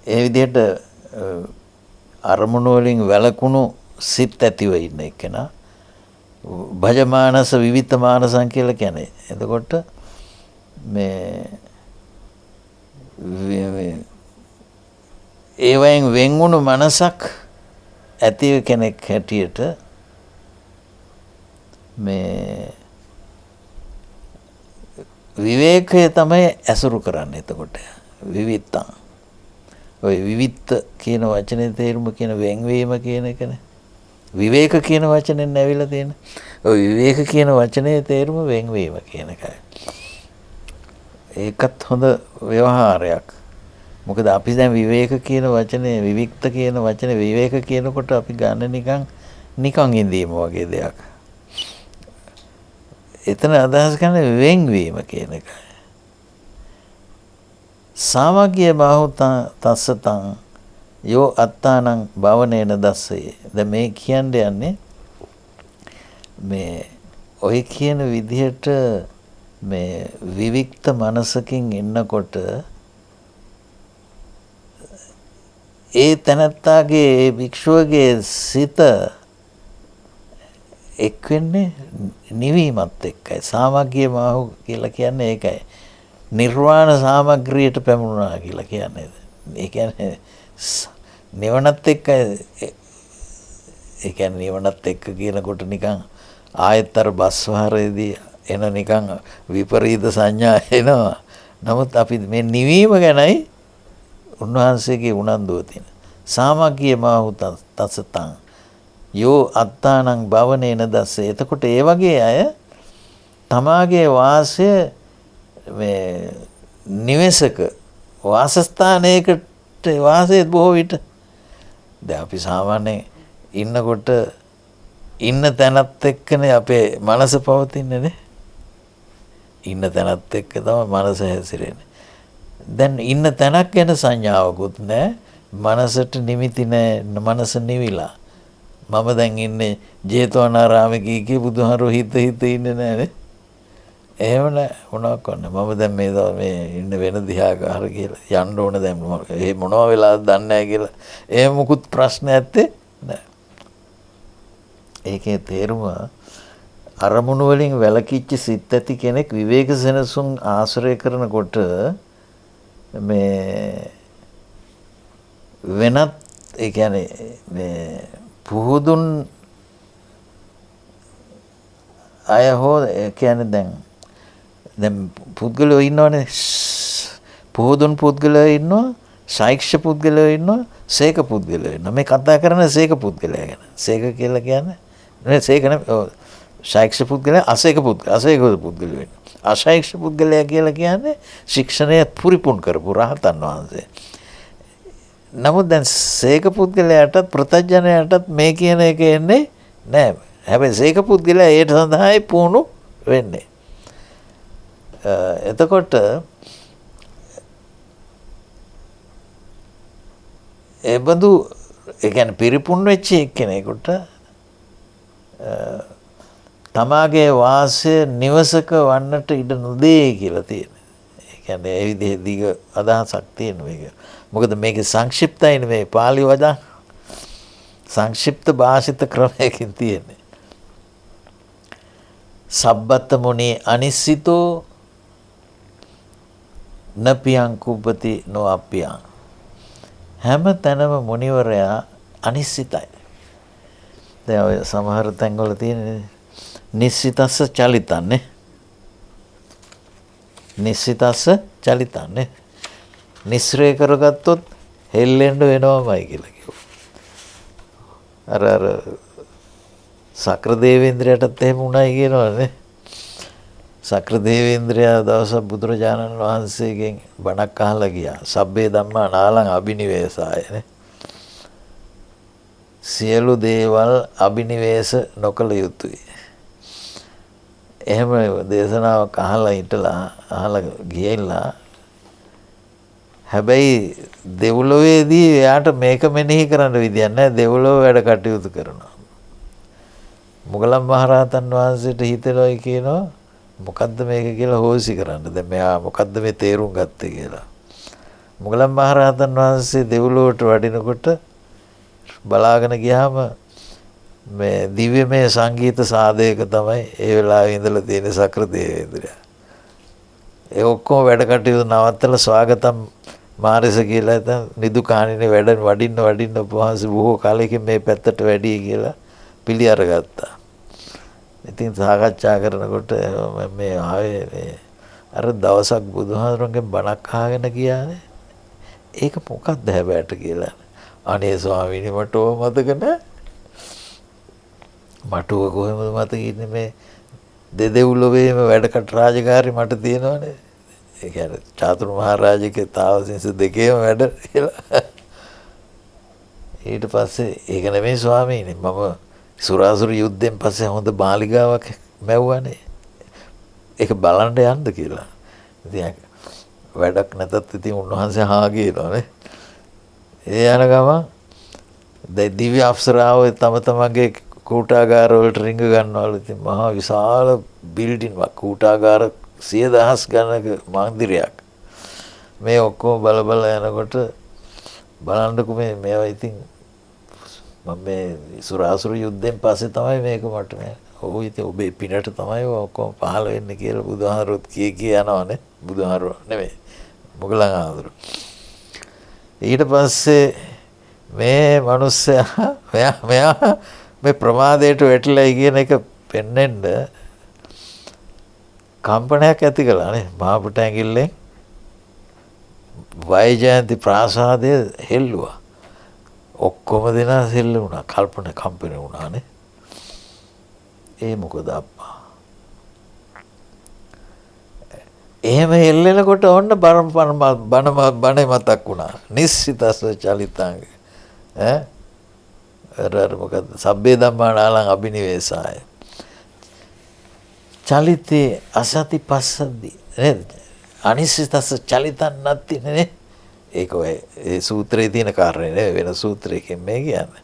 ඒ විදිහට අරමුණ වලින් වැළකුණු සිත් ඇතිව ඉන්න එකනා භජමානස විවිත මානසං කියලා කියන්නේ. එතකොට මේ ඒවෙන් වෙන්වුණු මනසක් ඇති කෙනෙක් හැටියට මේ විවේකය තමයි ඇසුරු කරන්නේ. එතකොට විවිත්තං ඔය විවිත්ත කියන වචනේ තේරුම කියන වෙන්වීම කියන එකනේ. විවේක කියන වචනෙන් ඇවිල්ලා තියෙන. ඔය විවේක කියන වචනේ තේරුම වෙන්වීම කියන එකයි. ඒකත් හොඳ ව්‍යවහාරයක්. මොකද අපි දැන් විවේක කියන වචනේ විවික්ත කියන වචනේ විවේක කියනකොට අපි ගන්න නිකන් ඉඳීම වගේ දෙයක්. එතන අදහස් කරන්නේ වෙන්වීම කියන එකයි. සාමග්ගිය බාහුතං තස්සතං යෝ අත්තානං භවනේන දස්සයේ. දැන් මේ කියන්නේ මේ ඔය කියන විදිහට මේ විවික්ත මනසකින් ඉන්නකොට ඒ තනත්තාගේ ඒ භික්ෂුවගේ සිත එක් වෙන්නේ නිවීමත් එක්කයි. සාමග්ගිය මාහු කියලා කියන්නේ ඒකයි. නිර්වාණ සාමග්‍රියට පැමුණා කියලා කියන්නේ. ඒ කියන්නේ නිවනත් එක්ක ඒ කියන්නේ නිවනත් එක්ක කියනකොට නිකන් ආයෙත් අර බස් වහරේදී එන නිකන් විපරීත සංඥා එනවා. නමුත් අපි මේ නිවීම ගැනයි උන්වහන්සේගේ උනන්දුව තියෙන. සාමග්ගිය මාහු තස්සතං යෝ අත්තානං භවනේන දස්සේ. එතකොට ඒ වගේ අය තමාගේ වාසය මේ නිවෙසක වාසස්ථානයකට වාසයත් බොහෝ විට දැන් අපි සාමාන්‍යයෙන් ඉන්නකොට ඉන්න තැනත් එක්කනේ අපේ මනස පවතින්නේ නේ. ඉන්න තැනත් එක්ක තමයි මනස හැසිරෙන්නේ. දැන් ඉන්න තැනක් ගැන සංඥාවකුත් නැහැ. මනසට නිමිති නැහැ. මනස නිවිලා. මම දැන් ඉන්නේ ජේතවනාරාමේ කී බුදුහාරෝ හිත ඉන්නේ නැහැ. එහෙම නෑ මොනවක් කරන්නේ. මම දැන් මේ ඉන්න වෙන දිහාකාර කියලා යන්න ඕන දැන් ඒ මොනවා වෙලාද දන්නේ නැහැ කියලා. එහෙම මුකුත් ප්‍රශ්න ඇත්තේ නෑ. ඒකේ තේරුම අරමුණු වලින් වැළකීච්ච සිත් ඇති කෙනෙක් විවේක සෙනසුන් ආශ්‍රය කරනකොට මේ වෙනත් ඒ කියන්නේ මේ පුහුදුන් අය හෝ ඒ කියන්නේ දැන් පුද්ගලයෝ ඉන්නවනේ පුහුදුන් පුද්ගලයෝ ඉන්නවා සායික්ෂ පුද්ගලයෝ ඉන්නවා සේක පුද්ගලයෝ ඉන්නවා. මේ කතා කරන සේක පුද්ගලයා ගැන. සේක කියලා කියන්නේ නේ සේක නෙමෙයි සායික්ෂ පුද්ගලයා අසේක පුද්ගලයෝ ඉන්නවා. අසායික්ෂ පුද්ගලයා කියලා කියන්නේ ශික්ෂණය පරිපූර්ණ කරපු රහතන් වහන්සේ. නමුත් දැන් සේක පුද්ගලයාටත් ප්‍රත්‍යඥයාටත් මේ කියන එක එන්නේ නැහැ. හැබැයි සේක පුද්ගලයා ඒට සඳහායි පුහුණු වෙන්නේ. එතකොට ඒ බඳු ඒ කියන්නේ පරිපූර්ණ වෙච්ච කෙනෙකුට තමාගේ වාසය නිවසක වන්නට ඉඩ නොදේ කියලා තියෙනවා. ඒ කියන්නේ ඒ විදිහේ දිග අදහසක් තියෙන මේක. මොකද මේකේ සංක්ෂිප්තයිනේ මේ පාලි වදන් සංක්ෂිප්ත භාෂිත ක්‍රමයකින් තියෙන්නේ. සබ්බත් මුනි අනිස්සිතෝ නපියං කුපති නොඅප්පියං. හැම තැනම මුනිවරයා අනිස්සිතයි. දැන් ඔය සමහර තැන්වල තියෙන නිස්සිතස්ස චලිතන්නේ. නිස්සිතස්ස චලිතන්නේ. නිස්රේ කරගත්තොත් හෙල්ලෙන්න වෙනවමයි කියලා කිව්වා. අර සක්‍ර දේවේන්ද්‍රයටත් එහෙම උණයි කියනවනේ. සක්‍ර දේවේන්ද්‍රයා දවසක් බුදුරජාණන් වහන්සේගෙන් බණක් අහලා ගියා. සබ්බේ ධම්මා නාලං අබිනිවේසායනේ. සියලු දේවල් අබිනිවේෂ නොකළ යුතුයි. එහෙම දේශනාවක් අහලා ගියලා හැබැයි දෙව්ලොවේදී එයාට මේක මෙනෙහි කරන්න විදියක් නැහැ. දෙව්ලොව වැඩ කටයුතු කරනවා. මුගලන් මහරහතන් වහන්සේට හිතෙනවයි කියනවා මොකද්ද මේක කියලා හොයසි කරන්න. දැන් මෙයා මොකද්ද මේ තේරුම් ගත්තේ කියලා. මුගලන් මහරහතන් වහන්සේ දෙව්ලොවට වඩිනකොට බලාගෙන ගියාම මේ දිව්‍යමය සංගීත සාධයක තමයි ඒ වෙලාවේ ඉඳලා තියෙන සක්‍ර දේවේන්ද්‍රයා. ඒ ඔක්කොම වැඩ කටයුතු නවත්තලා ස්වාගතම් මාරිස කියලා හිටන් නිදුකාණිනේ වඩින්න උපවාසී බොහෝ කාලෙකින් මේ පැත්තට වැඩි කියලා පිළි අරගත්තා. ඉතින් සාකච්ඡා කරනකොට මේ ආවේ මේ අර දවසක් බුදුහාමුදුරන්ගෙන් බණක් අහගෙන ගියානේ. ඒක මොකක්ද හැබැයිට කියලා. අනේ ස්වාමීනි මට ඕව මතක නැහැ. මට ඕව කොහෙමද මතක ඉන්නේ මේ දෙදෙව්ලොවේම වැඩකට රාජකාරි මට තියෙනවනේ. ඒ කියන්නේ චාතුරු මහරජගේ තාවසින්ස දෙකේම වැඩ කියලා. ඊට පස්සේ ඒක නෙමෙයි ස්වාමීනි මම සුරාසුර යුද්ධයෙන් පස්සේ හොඳ මාලිගාවක් මැව්වනේ. ඒක බලන්න යන්න කියලා. ඉතින් වැඩක් නැතත් ඉතින් උන්වහන්සේ හා ගියනවානේ. ඒ යන ගමන් දිව්‍ය අප්සරාව තම තමන්ගේ කූටාගාර වලට රිංග ගන්නවලු. ඉතින් මහා විශාල බිල්ඩින් කූටාගාර 100,000 ගණනක මන්දිරයක්. මේ ඔක්කොම බල බල යනකොට බලන්නකෝ මේවා ඉතින් මම මේ සුරාසුර යුද්ධයෙන් පස්සේ තමයි මේක මට මේ ඔව් ඉතින් ඔබේ පිනට තමයි ඔක්කොම පහළ වෙන්නේ කියලා බුදුහාරොත් කී යනවනේ. බුදුහාරෝ නෙමෙයි මොගලන් ආදුර. ඊට පස්සේ මේ මිනිස්සයා මෙයා මේ ප්‍රමාදයට වැටිලා කියන එක පෙන්වෙන්න කම්පනයක් ඇති කළානේ. මහපුට ඇඟිල්ලෙන් වෛජයන්ති ප්‍රාසාදය හෙල්ලුවා. ඔක්කොම දෙනා හෙල්ල වුණා. කම්පන වුණානේ. ඒ මොකද අප්පා? එහෙම හෙල්ලෙනකොට ඔන්න බණ මතක් වුණා. නිස්සිතස්ස චලිතාංග. අර මොකද? සබ්බේ ධම්මානාලං අබිනිවේසාය. චලිතේ අසති පස්සද්දි නේද? අනිසිතස්ස චලිතන් නැති නේ. ඒක ඔය ඒ සූත්‍රයේ තියෙන කාරණේ නේ වෙන සූත්‍රයකින් මේ කියන්නේ.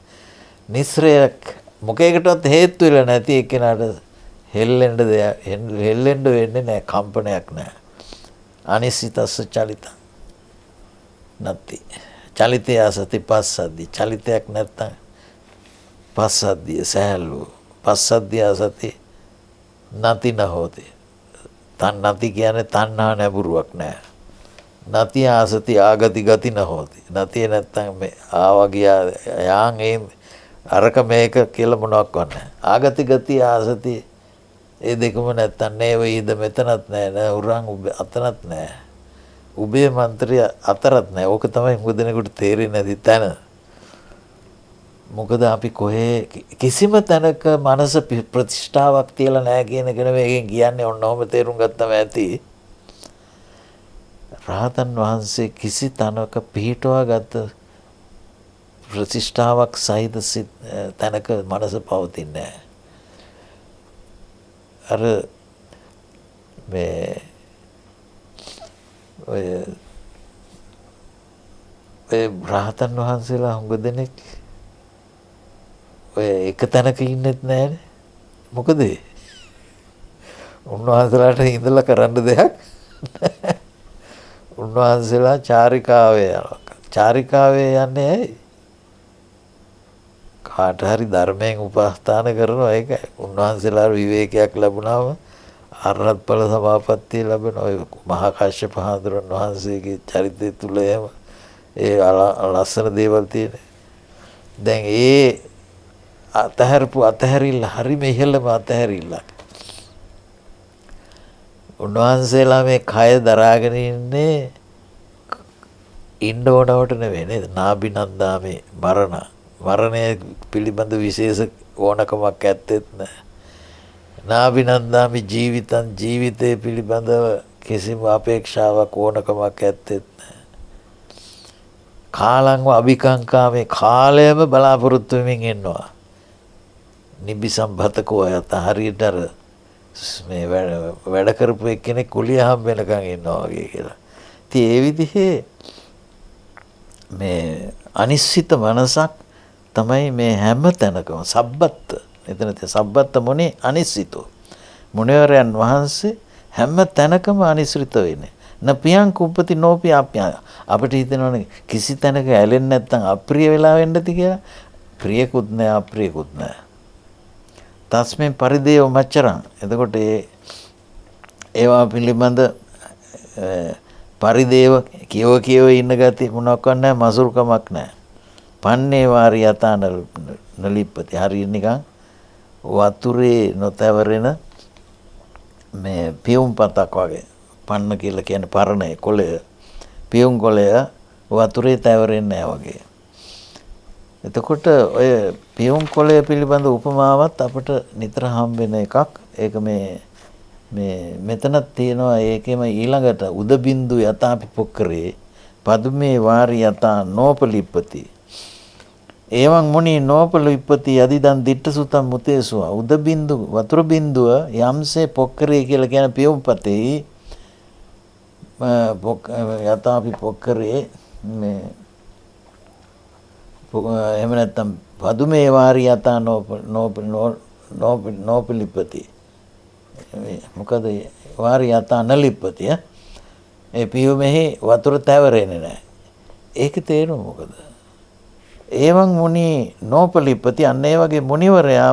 නිස්රයක් මොකේකටවත් හේතු වෙලා නැති එක්කෙනාට හෙල්ලෙන්න වෙන්නේ නැහැ. කම්පනයක් නැහැ. අනිසිතස්ස චලිතං නැති. චලිතය අසති පස්සද්දි. චලිතයක් නැත්තම් පස්සද්දිය සහැල්ලු. පස්සද්දිය අසති නැති නහෝති. නැති කියන්නේ තණ්හා නැඹුරුවක් නැහැ. නැති ආසති ආගති ගති නහෝති. නැති නැත්තම් මේ ආවා ගියා යාන් ඒ අරක මේක කියලා මොනවක් වන්නේ. ආගති ගති ආසති ඒ දෙකම නැත්තම් නේ වෙයිද මෙතනත් නැහැ. උරන් අතනත් නැහැ. උබේ මන්ත්‍රය අතරත් නැහැ. ඕක තමයි මුදෙනෙකුට තේරෙන්නේ නැති තැන. මොකද අපි කොහේ කිසිම තැනක මනස ප්‍රතිෂ්ඨාවක් තියලා නැහැ කියන එක නෙවෙයි කියන්නේ. ඔන්නෝම තේරුම් ගත්තම ඇති. රහතන් වහන්සේ කිසි තැනක පිහිටවා ගත ප්‍රතිෂ්ඨාවක් සහිත තැනක මනස පවතින්නේ නැහැ. අර මේ ඔය රහතන් වහන්සේලා හුඟ දෙනෙක් ඔය එක තැනක ඉන්නෙත් නැහැනේ. මොකද උන්වහන්සේලාට ඉඳලා කරන්න දෙයක් උන්වහන්සේලා චාරිකාවේ යනවා. චාරිකාවේ යන්නේ ඇයි? කාට හරි ධර්මයෙන් උපස්ථාන කරනවා. ඒකයි උන්වහන්සේලා විවේකයක් ලැබුණාම අරහත් ඵල සමාපත්තිය ලැබෙන ඔය මහා කාශ්‍යප හාමුදුරන් වහන්සේගේ චරිතය තුල එහෙම ඒ ලස්සන දේවල් තියෙන. දැන් ඒ අතහැරිල්ල හරිම ඉහළම අතහැරිල්ලක්. උන්වහන්සේලා මේ කය දරාගෙන ඉන්නේ ඉන්න ඕනවට නෙවෙයි නේද? නාබිනන්දාමේ මරණය පිළිබඳ විශේෂ ඕනකමක් ඇත්තෙත් නැහැ. නාබිනන්දාමි ජීවිතං ජීවිතේ පිළිබඳව කිසිම අපේක්ෂාවක් ඕනකමක් ඇත්තෙත් නැහැ. කාලංව අභිකංකාමේ කාලයම බලාපොරොත්තු වෙමින් ඉන්නවා. නිබ්බිසම්භතකෝ යත හරියට අර මේ වැඩ කරපු එක්කෙනෙක් කුලිය හම් වෙනකන් ඉන්නවා වගේ කියලා. ඉතින් ඒ විදිහේ මේ අනිශ්චිත මනසක් තමයි මේ හැම තැනකම සබ්බත්. එතන සබ්බත් මොනේ අනිශ්චිතෝ. මුනිවරයන් වහන්සේ හැම තැනකම අනිශ්චිත වෙන්නේ. නපියං කුප්පති නෝපි අප්පිය. අපිට හිතෙනවනේ කිසි තැනක ඇලෙන්නේ නැත්නම් අප්‍රිය වෙලා වෙන්නද කියලා. ප්‍රියකුත් නැහැ අප්‍රියකුත් නැහැ. තස්මෙන් පරිදේව මච්චරං. එතකොට ඒවා පිළිබඳ පරිදේව කියව ඉන්න ගතිය මොනවක් නැහැ. මසුරුකමක් නැහැ. පන්නේ වාරි යතාන නලිප්පති. හරිය නිකන් වතුරේ නොතවරෙන මේ පියුම් පතක් වගේ. පන්න කියලා කියන්නේ පරණ කොළය. පියුම් කොළය වතුරේ තවරෙන්නේ නැහැ වගේ. එතකොට ඔය පියුම් කොළය පිළිබඳ උපමාවත් අපිට නිතර හම් වෙන එකක්. ඒක මේ මේ මෙතනත් තියෙනවා ඒකෙම ඊළඟට උද බින්දු යතාපි පොක්කරේ පදුමේ වාරි යතා නෝපලිප්පති එවං මුනි නෝපලිප්පති යදිදන් දිට්ඨ සුතම් මුතේසුවා උද බින්දු වතුර බින්දුව යම්සේ පොක්කරේ කියලා කියන පියුම්පතේ යතාපි පොක්කරේ මේ එහෙම නැත්නම් පදුමේ වාරි යතා නෝපලිප්පති මොකද වාරි යතා නලිප්පති ඒ පියුමෙහි වතුර තැවරෙන්නේ නැහැ. ඒක තේරුම මොකද? එවං මුනි නෝපලිප්පති අන්න ඒ වගේ මුනිවරයා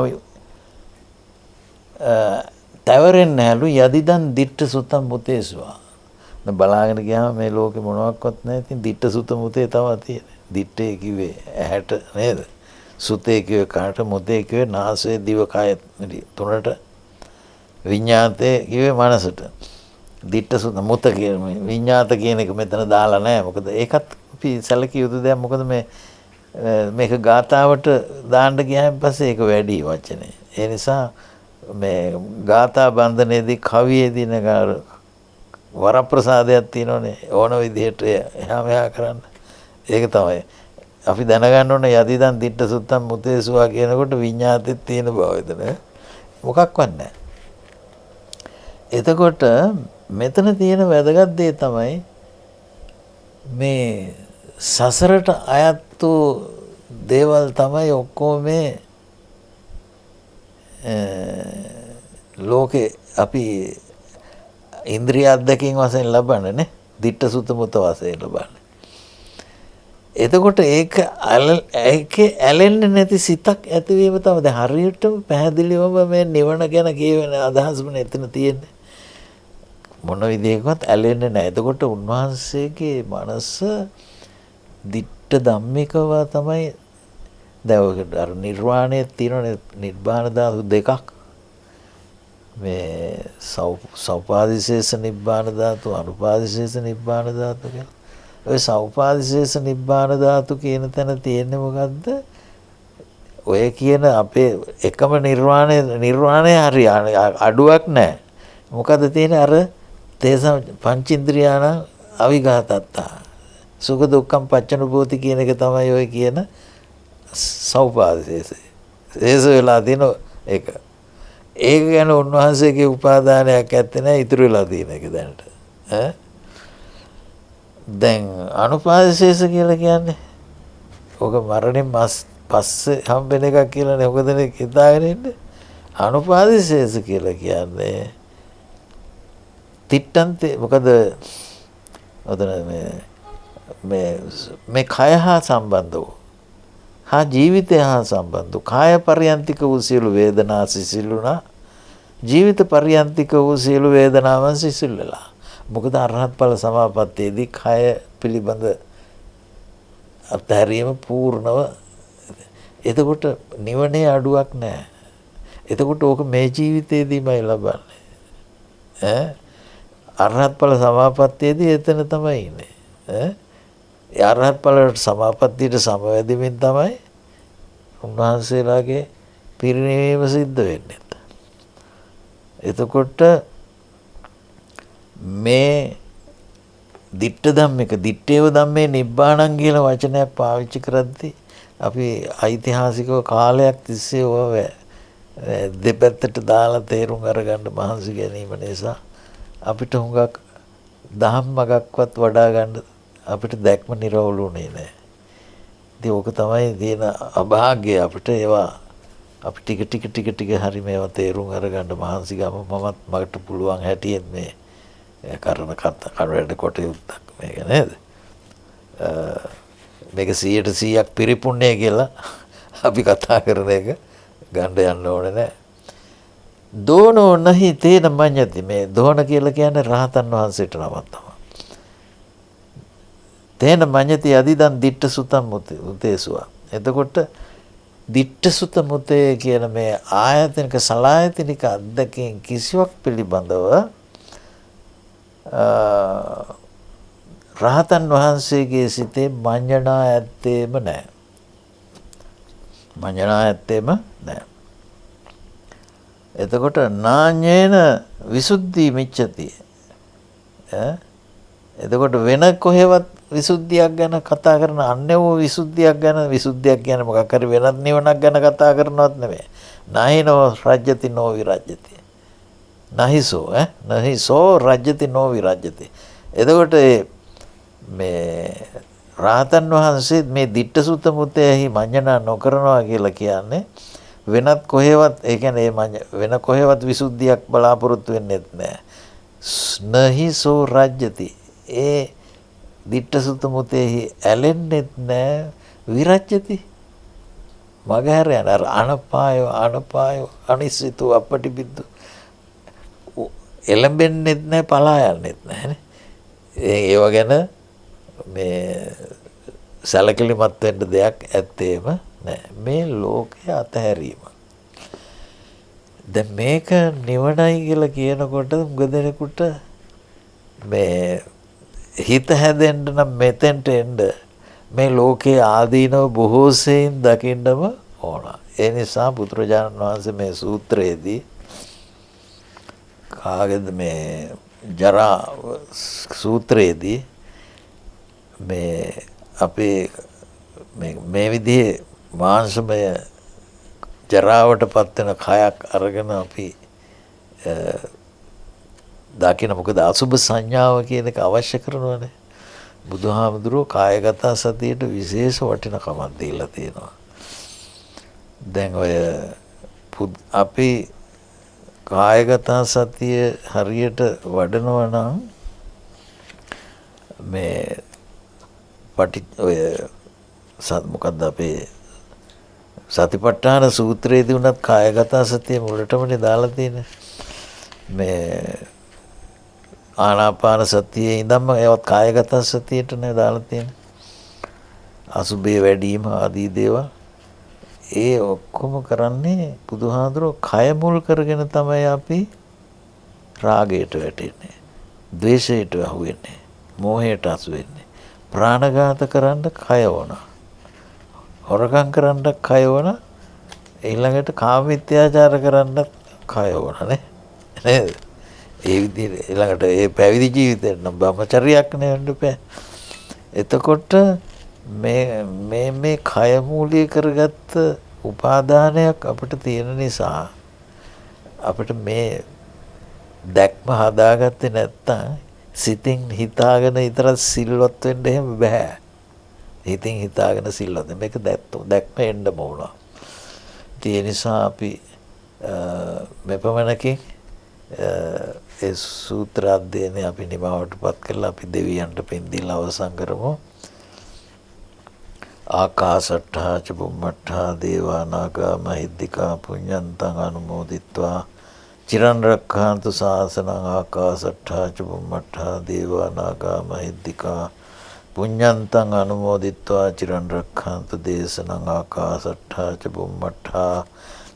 තැවරෙන්නේ නැලු යදිදන් දිට්ඨ සුතම් මුතේසුවා. බලාගෙන ගියාම මේ ලෝකේ මොනවත් නැහැ. ඉතින් දිට්ඨ සුත මුතේ තමයි තියෙන්නේ. දිට්ඨේ කිව්වේ ඇහැට නේද? සුතේ කිව්වේ කනට, මුතේ කිව්වේ නාසය, දිව, කය තුනට. විඤ්ඤාතේ කිව්වේ මනසට. දිට්ඨ සුත මුත කියන විඤ්ඤාත කියන එක මෙතන දාලා නැහැ. මොකද ඒකත් අපි සැලකිය යුතු දෙයක්. මොකද මේක ගාතාවට දාන්න ගියාන් පස්සේ ඒක වැඩි වචනේ. ඒ නිසා මේ ගාථා බන්ධනයේදී කවියේදී නගර වරප්‍රසාදයක් තියෙනවනේ ඕන විදිහට එහා මෙහා කරන්න. ඒක තමයි අපි දැනගන්න ඕනේ යදිදන් දිට්ඨ සුත්තම් මුතේසුවා කියනකොට විඤ්ඤාතෙත් තියෙන බව එතන මොකක්වත් නැහැ. එතකොට මෙතන තියෙන වැදගත් දේ තමයි මේ සසරට අයත් වූ දේවල් තමයි ඔක්කොම මේ ලෝකේ අපි ඉන්ද්‍රිය අධ්‍යක්ෂින් වශයෙන් ලබන්නේ නේ දිට්ඨ සුත මුත වශයෙන් ලබන්නේ. එතකොට ඒකේ ඇලෙන්නේ නැති සිතක් ඇතිවීම තමයි දැන් හරියටම පැහැදිලිවම මේ නිවන ගැන කියවෙන අදහස මොන එතන තියෙන්නේ. මොන විදිහකවත් ඇලෙන්නේ නැහැ. එතකොට උන්වහන්සේගේ මනස දිට්ඨ ධම්මිකව තමයි දැන් අර නිර්වාණය තියෙනනේ නිබ්බාන ධාතු දෙකක්. මේ සෞපාදිශේෂ නිබ්බාන ධාතු අනුපාදිශේෂ නිබ්බාන ධාතු කියලා. ඔය සෞපාදිශේෂ නිබ්බාන ධාතු කියන තැන තියෙන්නේ මොකද්ද? ඔය කියන අපේ එකම නිර්වාණය හරි අඩුවක් නැහැ. මොකද්ද තියෙන්නේ? අර තේස පංචේන්ද්‍රියාන අවිඝාතත්තා. සුඛ දුක්ඛම් පච්චනුභූති කියන එක තමයි ඔය කියන සෞපාදිශේෂය. ඒස වෙලා තියෙන එක. ඒක ගැන උන්වහන්සේගේ උපාදානයක් ඇත්තේ නැහැ ඉතුරු වෙලා තියෙන එක දැනට. දැන් අනුපාදිශේෂ කියලා කියන්නේ ඔක මරණයෙන් පස්සේ හම්බෙන එකක් කියලානේ ඔකදනේ හිතාගෙන ඉන්නේ. අනුපාදිශේෂ කියලා කියන්නේ තිට්ඨන්තේ මොකද ඔතන මේ කය හා සම්බන්ධ වූ හා ජීවිතය හා සම්බන්ධ වූ කාය පරියන්තික වූ සියලු වේදනා සිසිලුණා ජීවිත පරියන්තික වූ සියලු වේදනාවන් සිසිල් වෙලා. මොකද අරහත් ඵල සමාපත්තියේදී කය පිළිබඳ අත්හැරීම පූර්ණව. එතකොට නිවනේ අඩුවක් නැහැ. එතකොට ඕක මේ ජීවිතේදීමයි ලබන්නේ. අරහත් ඵල සමාපත්තියේදී එතන තමයි ඉන්නේ. ඒ අරහත් ඵල සමාපත්තියට සමවැදෙමින් තමයි උන්වහන්සේලාගේ පිරිනිවීම සිද්ධ වෙන්නේ. එතකොට මේ දිට්ඨ ධම්මික දිට්ඨේව ධම්මේ නිබ්බාණං කියලා වචනයක් පාවිච්චි කරද්දී අපි ඓතිහාසිකව කාලයක් තිස්සේ ඔය දෙපැත්තට දාලා තේරුම් අරගන්න මහන්සි ගැනීම නිසා අපිට හුඟක් ධම්මගක්වත් වඩා ගන්න අපිට දැක්ම නිරවුලුනේ නැහැ. ඉතින් ඕක තමයි තියෙන අභාග්‍යය අපිට ඒවා අපි ටික හරි මේවා තේරුම් අරගන්න මහන්සි ගම මමත් මට පුළුවන් හැටියෙන් මේ කරන කොට යුත්තක් මේක නේද? මේක 100% පිරිපුන්නේ කියලා අපි කතා කරන එක ගන්න යන්න ඕනේ නෑ. දෝනෝ නහි තේන මඤ්ඤති මේ දෝන කියලා කියන්නේ රහතන් වහන්සේට නමක් තමයි. තේන මඤ්ඤති අදිදන් දිට්ඨ සුතම් මුතේසුවා. එතකොට දිට්ඨ සුත මුතේ කියන මේ ආයතනික සලායතනික අද්දකින් කිසිවක් පිළිබඳව රහතන් වහන්සේගේ සිතේ මඤ්ඤණා ඇත්තේම නැහැ. මඤ්ඤණා ඇත්තේම නැහැ. එතකොට නාඤ්ඤේන විසුද්ධි මිච්ඡති. එතකොට වෙන කොහෙවත් විසුද්ධියක් ගැන කතා කරන අන්නේ වූ විසුද්ධියක් ගැන විසුද්ධියක් කියන්නේ මොකක් හරි වෙනත් නිවනක් ගැන කතා කරනවත් නෙමෙයි. නහිනෝ රජ්‍යති නෝ විරජ්‍යති. නහිසෝ රජ්‍යති නෝ විරජ්‍යති. එතකොට මේ රාතන් වහන්සේ මේ ditta sutta මුතේහි මඤ්ඤණා නොකරනවා කියලා කියන්නේ වෙනත් කොහෙවත් ඒ කියන්නේ වෙන කොහෙවත් විසුද්ධියක් බලාපොරොත්තු වෙන්නේ නැහැ. නහිසෝ රජ්‍යති. ඒ ditta sutta මුතේහි ඇලෙන්නෙත් නැහැ විරජ්‍යති. මගහැර යන අනපාය අනිසිතු අපටිබිද්දු එළඹෙන්නෙත් නැහැ පලා යන්නෙත් නැහැ නේ. ඒව ගැන මේ සැලකිලිමත් වෙන්න දෙයක් ඇත්තේම නැහැ. මේ ලෝකයේ අතහැරීම. දැන් මේක නිවනයි කියලා කියනකොට උගදෙනෙකුට මේ හිත හැදෙන්න නම් මෙතෙන්ට එන්න මේ ලෝකයේ ආදීනව බොහෝ සෙයින් දකින්නම ඕන. ඒ නිසා බුදුරජාණන් වහන්සේ මේ සූත්‍රයේදී කාගෙද මේ ජරා සූත්‍රයේදී මේ අපේ මේ විදිහේ මාංශමය ජරාවටපත් වෙන කයක් අරගෙන අපි දකින මොකද අසුබ සංඥාව කියන එක අවශ්‍ය කරනවනේ. බුදුහාමුදුරුවෝ කායගත සතියට විශේෂ වටිනකමක් දීලා තියෙනවා. දැන් ඔය අපි කායගත සතිය හරියට වඩනවා නම් මේ ඔය මොකද්ද අපේ සතිපට්ඨාන සූත්‍රයේදී උනත් කායගත සතිය මුලටමනේ දාලා තියෙන්නේ. මේ ආනාපාන සතියේ ඉඳන්ම ඒවත් කායගත සතියට නේ දාලා තියෙන්නේ. අසුබේ වැඩිම ආදී දේවල් ඒ ඔක්කොම කරන්නේ බුදුහාඳුරෝ කය මුල් කරගෙන තමයි අපි රාගයට වැටෙන්නේ, ද්වේෂයට අහු වෙන්නේ, මෝහයට අසු වෙන්නේ. ප්‍රාණඝාත කරන්න කය වුණ, හොරකම් කරන්න කය වුණ, ඊළඟට කාමීත්‍යාචාර කරන්න කය වුණ නේ නේද? ඒ විදිහට ඊළඟට ඒ පැවිදි ජීවිතේ නම් බ්‍රහ්මචර්යයක් නෙවෙන්න බෑ. එතකොට මේ කය මූලික කරගත්ත උපාදානයක් අපිට තියෙන නිසා අපිට මේ දැක්ම හදාගත්තේ නැත්තම් සිතින් හිතාගෙන විතර සිල්වත් වෙන්න එහෙම බෑ. හිතින් හිතාගෙන සිල්වත් මේක දැක්ම එන්න ඕන. ඒ නිසා අපි මෙපමණකින් ඒ සූත්‍ර අධ්‍යයනය අපි නිමවටපත් කරලා අපි දෙවියන්ට පින් දීලා අවසන් කරමු. ආකාශට්ඨා ච බුම්මට්ඨා දේවා නාග මහිද්దికා පුඤ්ඤන්තං අනුමෝදිත්වා චිරන් රක්ඛන්තු ශාසනං. ආකාශට්ඨා ච බුම්මට්ඨා දේවා නාග මහිද්దికා පුඤ්ඤන්තං අනුමෝදිත්වා චිරන් රක්ඛන්තු දේශනං. ආකාශට්ඨා ච බුම්මට්ඨා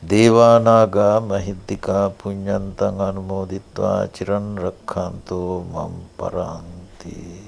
දේවා නාග මහිද්దికා පුඤ්ඤන්තං අනුමෝදිත්වා චිරන් රක්ඛන්තු මම් පරන්ති.